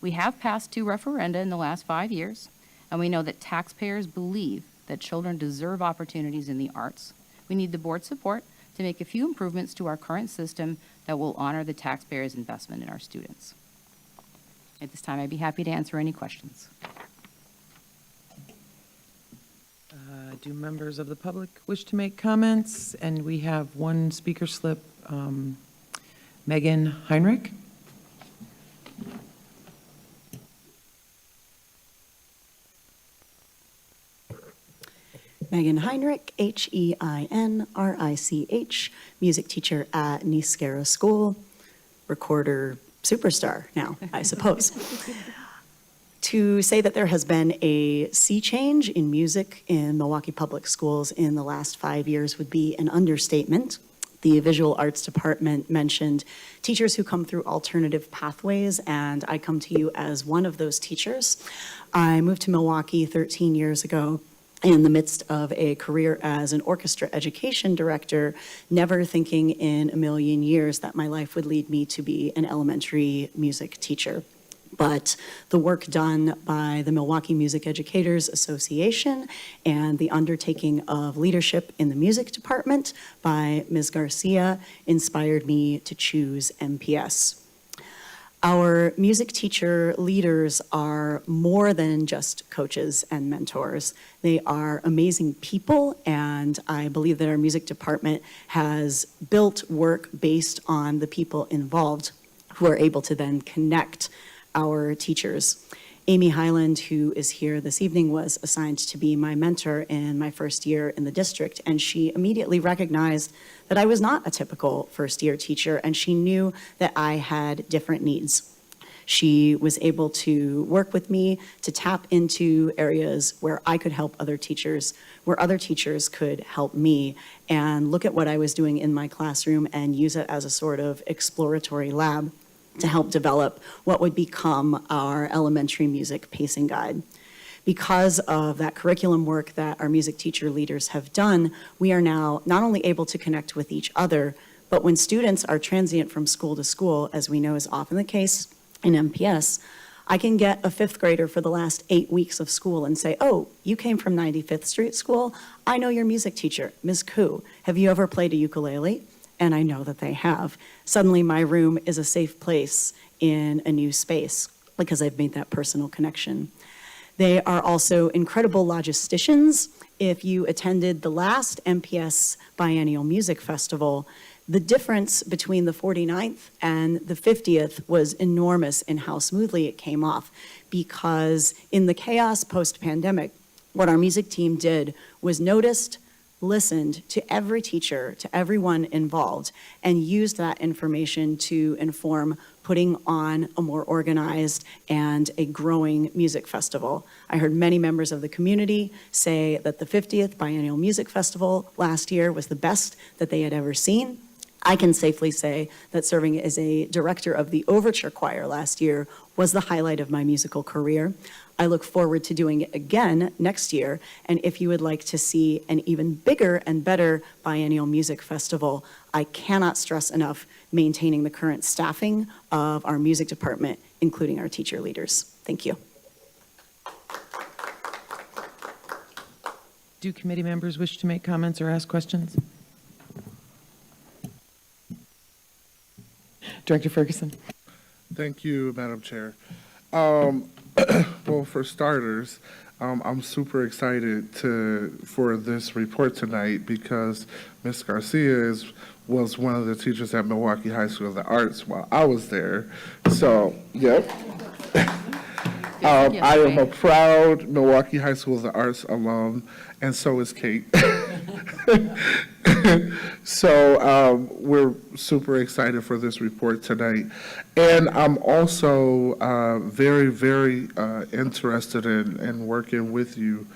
We have passed 2 referenda in the last 5 years, and we know that taxpayers believe that children deserve opportunities in the arts. We need the board's support to make a few improvements to our current system that will honor the taxpayers' investment in our students. At this time, I'd be happy to answer any questions. Do members of the public wish to make comments? And we have one speaker slip, Megan Heinrich. Megan Heinrich, Heinrich, music teacher at Niskara School, recorder superstar now, I suppose. To say that there has been a sea change in music in Milwaukee Public Schools in the last 5 years would be an understatement. The visual arts department mentioned teachers who come through alternative pathways, and I come to you as one of those teachers. I moved to Milwaukee 13 years ago in the midst of a career as an orchestra education director, never thinking in a million years that my life would lead me to be an elementary music teacher. But the work done by the Milwaukee Music Educators Association and the undertaking of leadership in the music department by Ms. Garcia inspired me to choose MPS. Our music teacher leaders are more than just coaches and mentors. They are amazing people, and I believe that our music department has built work based on the people involved who are able to then connect our teachers. Amy Highland, who is here this evening, was assigned to be my mentor in my first year in the district, and she immediately recognized that I was not a typical first-year teacher, and she knew that I had different needs. She was able to work with me to tap into areas where I could help other teachers, where other teachers could help me, and look at what I was doing in my classroom and use it as a sort of exploratory lab to help develop what would become our elementary music pacing guide. Because of that curriculum work that our music teacher leaders have done, we are now not only able to connect with each other, but when students are transient from school to school, as we know is often the case in MPS, I can get a 5th grader for the last 8 weeks of school and say, oh, you came from 95th Street School? I know your music teacher, Ms. Koo. Have you ever played a ukulele? And I know that they have. Suddenly my room is a safe place in a new space because I've made that personal connection. They are also incredible logisticians. If you attended the last MPS Biennial Music Festival, the difference between the 49th and the 50th was enormous in how smoothly it came off, because in the chaos post-pandemic, what our music team did was noticed, listened to every teacher, to everyone involved, and used that information to inform putting on a more organized and a growing music festival. I heard many members of the community say that the 50th Biennial Music Festival last year was the best that they had ever seen. I can safely say that serving as a director of the Overture Choir last year was the highlight of my musical career. I look forward to doing it again next year, and if you would like to see an even bigger and better biennial music festival, I cannot stress enough maintaining the current staffing of our music department, including our teacher leaders. Thank you. Do committee members wish to make comments or ask questions? Director Ferguson. Thank you, Madam Chair. Well, for starters, I'm super excited for this report tonight because Ms. Garcia was one of the teachers at Milwaukee High School of the Arts while I was there. So, yep. I am a proud Milwaukee High School of the Arts alum, and so is Kate. So we're super excited for this report tonight. And I'm also very, very interested in working with you,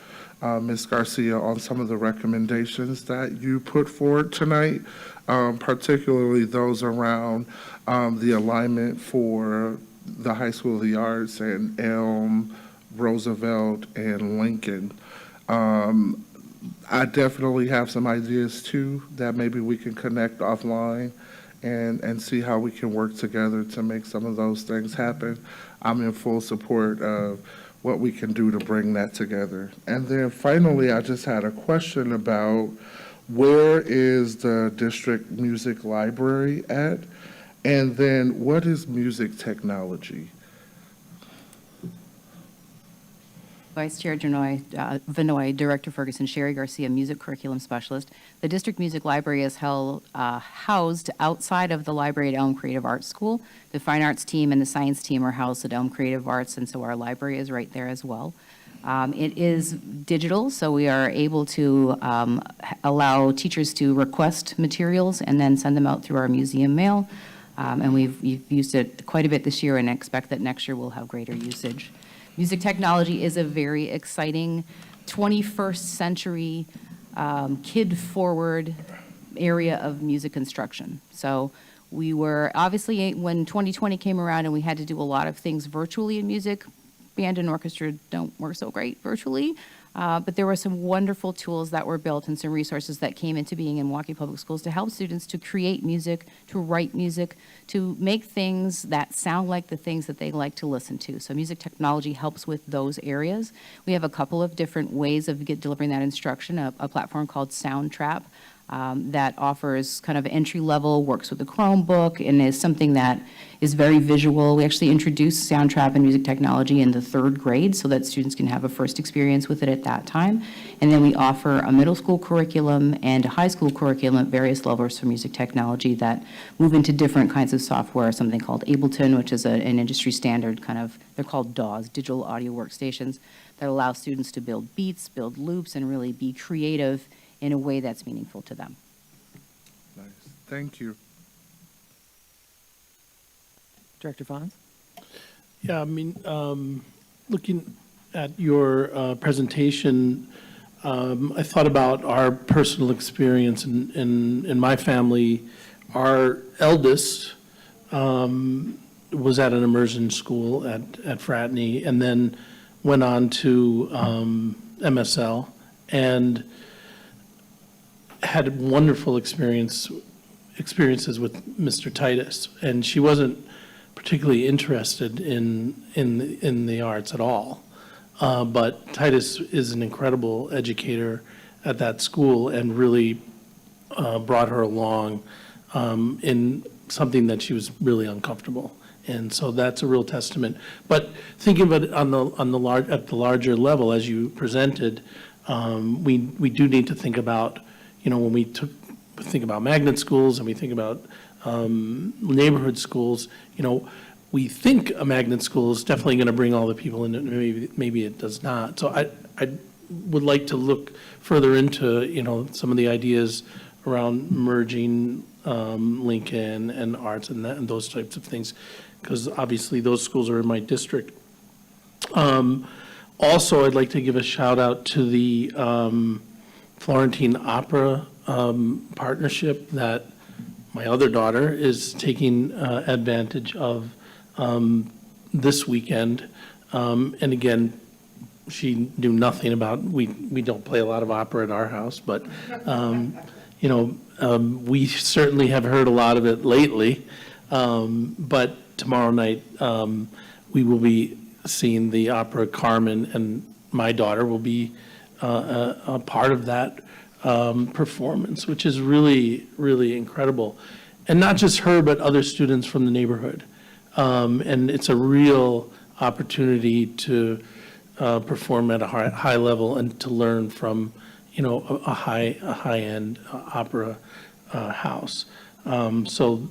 Ms. Garcia, on some of the recommendations that you put forward tonight, particularly those around the alignment for the High School of the Arts and Elm, Roosevelt, and Lincoln. I definitely have some ideas too that maybe we can connect offline and see how we can work together to make some of those things happen. I'm in full support of what we can do to bring that together. And then finally, I just had a question about where is the district music library at? And then what is music technology? Vice Chair Vanoy, Director Ferguson, Sherry Garcia, Music Curriculum Specialist. The District Music Library is housed outside of the library at Elm Creative Arts School. The Fine Arts team and the Science team are housed at Elm Creative Arts, and so our library is right there as well. It is digital, so we are able to allow teachers to request materials and then send them out through our museum mail. And we've used it quite a bit this year and expect that next year we'll have greater usage. Music technology is a very exciting 21st century kid-forward area of music instruction. So we were, obviously, when 2020 came around and we had to do a lot of things virtually in music, band and orchestra don't work so great virtually, but there were some wonderful tools that were built and some resources that came into being in Milwaukee Public Schools to help students to create music, to write music, to make things that sound like the things that they like to listen to. So music technology helps with those areas. We have a couple of different ways of delivering that instruction, a platform called Soundtrap that offers kind of entry level, works with the Chromebook, and is something that is very visual. We actually introduced Soundtrap and music technology in the 3rd grade so that students can have a first experience with it at that time. And then we offer a middle school curriculum and a high school curriculum at various levels for music technology that move into different kinds of software, something called Ableton, which is an industry standard kind of, they're called DAWs, digital audio workstations, that allow students to build beats, build loops, and really be creative in a way that's meaningful to them. Nice. Thank you. Director Fons? Yeah, I mean, looking at your presentation, I thought about our personal experience in my family. Our eldest was at an immersion school at Fratney and then went on to MSL and had wonderful experiences with Mr. Titus, and she wasn't particularly interested in the arts at all. But Titus is an incredible educator at that school and really brought her along in something that she was really uncomfortable. And so that's a real testament. But thinking about it at the larger level, as you presented, we do need to think about, when we think about magnet schools and we think about neighborhood schools, we think a magnet school is definitely going to bring all the people in, and maybe it does not. So I would like to look further into, some of the ideas around merging Lincoln and arts and those types of things, because obviously those schools are in my district. Also, I'd like to give a shout out to the Florentine Opera partnership that my other daughter is taking advantage of this weekend. And again, she knew nothing about, we don't play a lot of opera at our house, but, we certainly have heard a lot of it lately. But tomorrow night, we will be seeing the opera Carmen, and my daughter will be a part of that performance, which is really, really incredible. And not just her, but other students from the neighborhood. And it's a real opportunity to perform at a high level and to learn from, a high-end opera house. So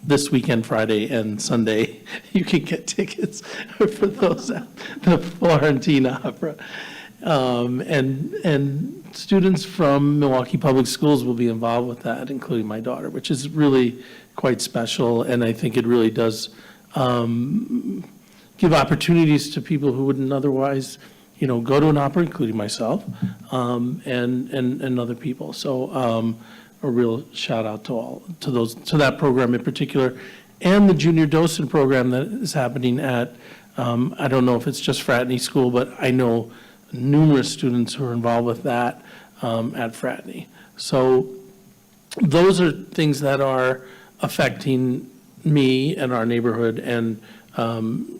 this weekend, Friday and Sunday, you can get tickets for those at the Florentine Opera. And students from Milwaukee Public Schools will be involved with that, including my daughter, which is really quite special. And I think it really does give opportunities to people who wouldn't otherwise, go to an opera, including myself, and other people. So a real shout out to that program in particular, and the junior docent program that is happening at, I don't know if it's just Fratney School, but I know numerous students who are involved with that at Fratney. So those are things that are affecting me and our neighborhood, and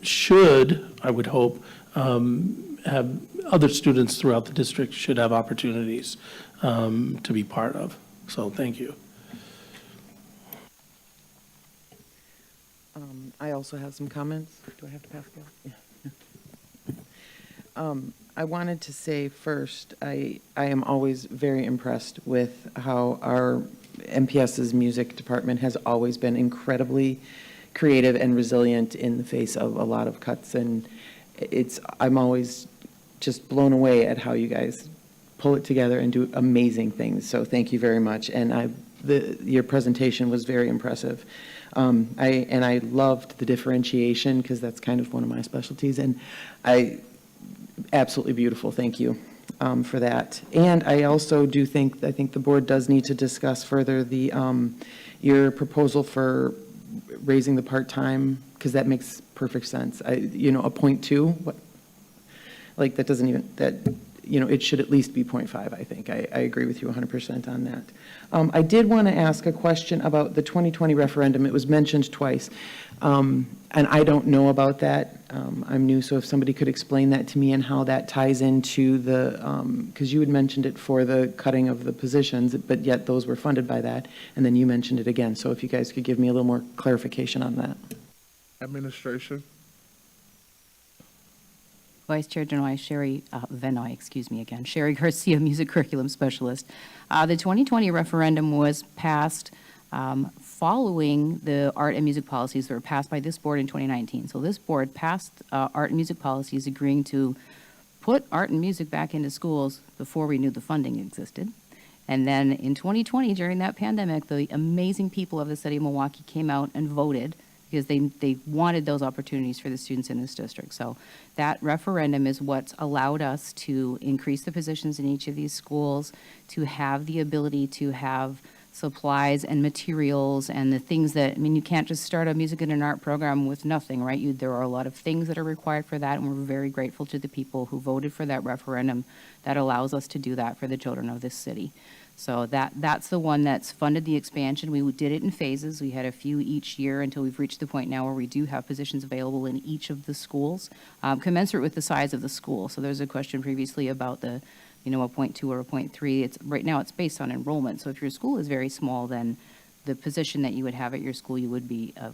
should, I would hope, have other students throughout the district should have opportunities to be part of. So thank you. I also have some comments. Do I have to pass it? Yeah. I wanted to say first, I am always very impressed with how our MPS's music department has always been incredibly creative and resilient in the face of a lot of cuts, and I'm always just blown away at how you guys pull it together and do amazing things. So thank you very much. And your presentation was very impressive. I loved the differentiation, because that's kind of one of my specialties. And absolutely beautiful. Thank you for that. And I also do think the board does need to discuss further your proposal for raising the part-time, because that makes perfect sense. A 0.2, what? Like that doesn't even, it should at least be 0.5, I think. I agree with you 100% on that. I did want to ask a question about the 2020 referendum. It was mentioned twice, and I don't know about that. I'm new, so if somebody could explain that to me and how that ties into because you had mentioned it for the cutting of the positions, but yet those were funded by that, and then you mentioned it again. So if you guys could give me a little more clarification on that. Administration. Vice Chair Denoy, Sherry Sherry Garcia, Music Curriculum Specialist. The 2020 referendum was passed following the art and music policies that were passed by this board in 2019. So this board passed art and music policies agreeing to put art and music back into schools before we knew the funding existed. And then in 2020, during that pandemic, the amazing people of the city of Milwaukee came out and voted, because they wanted those opportunities for the students in this district. So that referendum is what's allowed us to increase the positions in each of these schools, to have the ability to have supplies and materials and the things that, you can't just start a music and an art program with nothing, right? There are a lot of things that are required for that, and we're very grateful to the people who voted for that referendum that allows us to do that for the children of this city. So that's the one that's funded the expansion. We did it in phases. We had a few each year until we've reached the point now where we do have positions available in each of the schools, commensurate with the size of the school. So there's a question previously about a 0.2 or a 0.3. Right now it's based on enrollment. So if your school is very small, then the position that you would have at your school, you would be a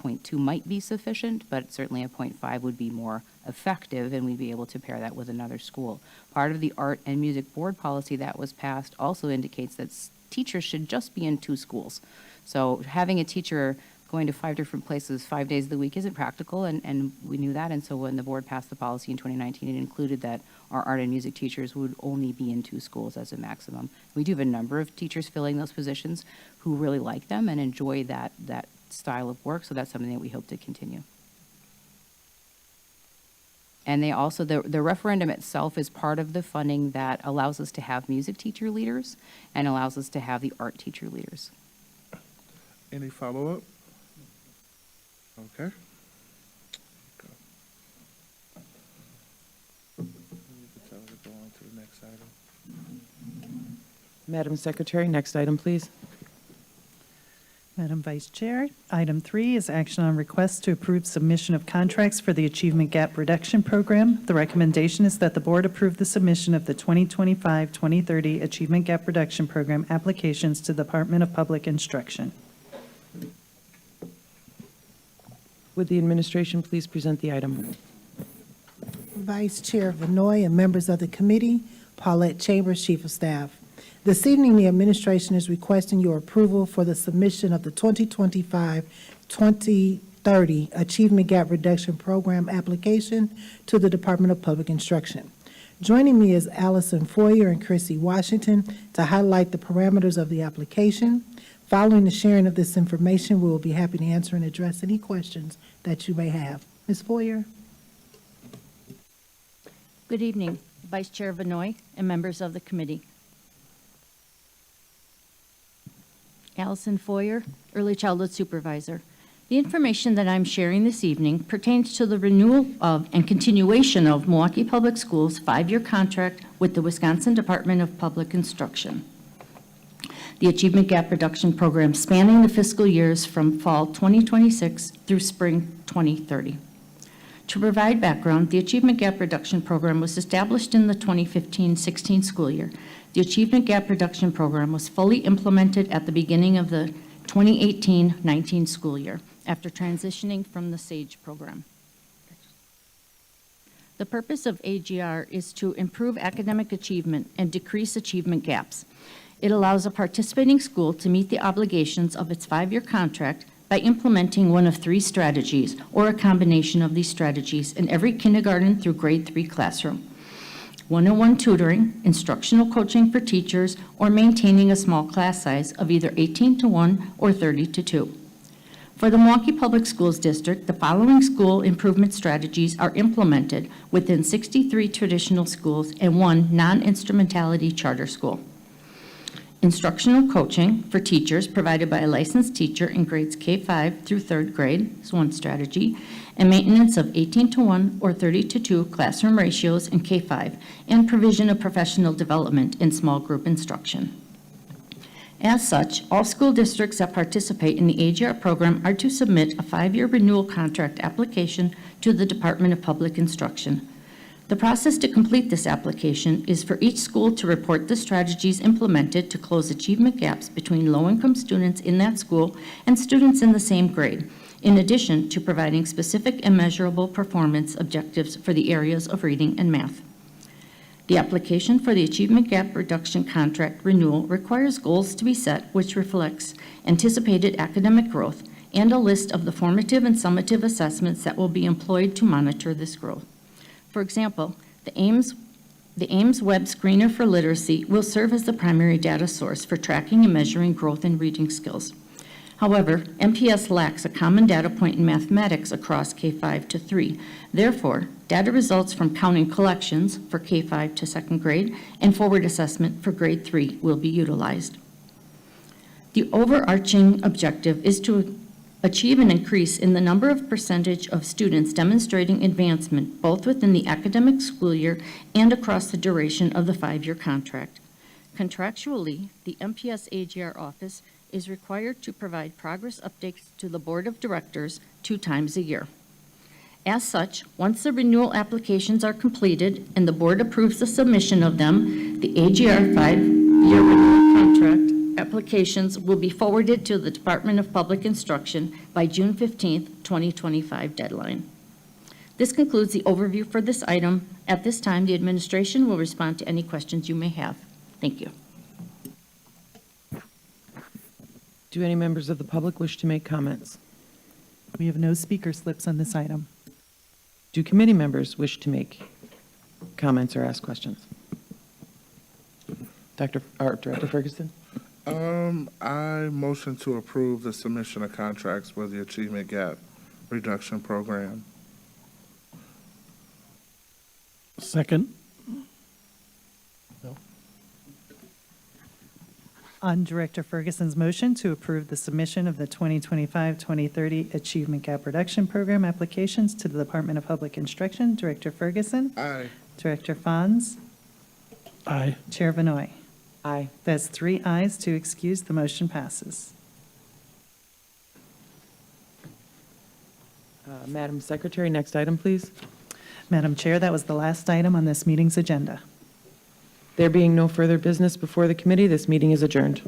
0.2 might be sufficient, but certainly a 0.5 would be more effective, and we'd be able to pair that with another school. Part of the art and music board policy that was passed also indicates that teachers should just be in 2 schools. So having a teacher going to 5 different places 5 days of the week isn't practical, and we knew that. And so when the board passed the policy in 2019, it included that our art and music teachers would only be in 2 schools as a maximum. We do have a number of teachers filling those positions who really like them and enjoy that style of work, so that's something that we hope to continue. And they also, the referendum itself is part of the funding that allows us to have music teacher leaders and allows us to have the art teacher leaders. Any follow-up? Okay. Go. You can tell her to go on to the next item. Madam Secretary, next item, please. Madam Vice Chair, item 3 is action on request to approve submission of contracts for the Achievement Gap Reduction Program. The recommendation is that the board approve the submission of the 2025-2030 Achievement Gap Reduction Program applications to the Department of Public Instruction. Would the administration please present the item? Vice Chair Vanoy and members of the committee, Paulette Chambers, Chief of Staff. This evening, the administration is requesting your approval for the submission of the 2025-2030 Achievement Gap Reduction Program application to the Department of Public Instruction. Joining me is Allison Foyer and Chrissy Washington to highlight the parameters of the application. Following the sharing of this information, we will be happy to answer and address any questions that you may have. Ms. Foyer? Good evening, Vice Chair Vanoy and members of the committee. Allison Foyer, Early Childhood Supervisor. The information that I'm sharing this evening pertains to the renewal of and continuation of Milwaukee Public Schools' 5-year contract with the Wisconsin Department of Public Instruction. The Achievement Gap Reduction Program spanning the fiscal years from fall 2026 through spring 2030. To provide background, the Achievement Gap Reduction Program was established in the 2015-16 school year. The Achievement Gap Reduction Program was fully implemented at the beginning of the 2018-19 school year after transitioning from the SAGE program. The purpose of AGR is to improve academic achievement and decrease achievement gaps. It allows a participating school to meet the obligations of its 5-year contract by implementing one of 3 strategies or a combination of these strategies in every kindergarten through grade 3 classroom. One-on-one tutoring, instructional coaching for teachers, or maintaining a small class size of either 18-1 or 30-2. For the Milwaukee Public Schools District, the following school improvement strategies are implemented within 63 traditional schools and 1 non-instrumentality charter school. Instructional coaching for teachers provided by a licensed teacher in grades K-5 through 3rd grade is 1 strategy, and maintenance of 18-1 or 30-2 classroom ratios in K-5, and provision of professional development in small group instruction. As such, all school districts that participate in the AGR program are to submit a 5-year renewal contract application to the Department of Public Instruction. The process to complete this application is for each school to report the strategies implemented to close achievement gaps between low-income students in that school and students in the same grade, in addition to providing specific and measurable performance objectives for the areas of reading and math. The application for the Achievement Gap Reduction Contract renewal requires goals to be set which reflects anticipated academic growth and a list of the formative and summative assessments that will be employed to monitor this growth. For example, the Ames Web Screener for Literacy will serve as the primary data source for tracking and measuring growth in reading skills. However, MPS lacks a common data point in mathematics across K-5 to 3. Therefore, data results from counting collections for K-5 to 2nd grade and forward assessment for grade 3 will be utilized. The overarching objective is to achieve an increase in the number of percentage of students demonstrating advancement both within the academic school year and across the duration of the 5-year contract. Contractually, the MPS AGR office is required to provide progress updates to the Board of Directors 2 times a year. As such, once the renewal applications are completed and the board approves the submission of them, the AGR 5-year renewal contract applications will be forwarded to the Department of Public Instruction by June 15th, 2025 deadline. This concludes the overview for this item. At this time, the administration will respond to any questions you may have. Thank you. Do any members of the public wish to make comments? We have no speaker slips on this item. Do committee members wish to make comments or ask questions? Director Ferguson? I motion to approve the submission of contracts for the Achievement Gap Reduction Program. Second. On Director Ferguson's motion to approve the submission of the 2025-2030 Achievement Gap Reduction Program applications to the Department of Public Instruction, Director Ferguson, Aye. Director Fons, Aye. Chair Vanoy. Aye. That's 3 ayes, 2 excused. The motion passes. Madam Secretary, next item, please. Madam Chair, that was the last item on this meeting's agenda. There being no further business before the committee, this meeting is adjourned.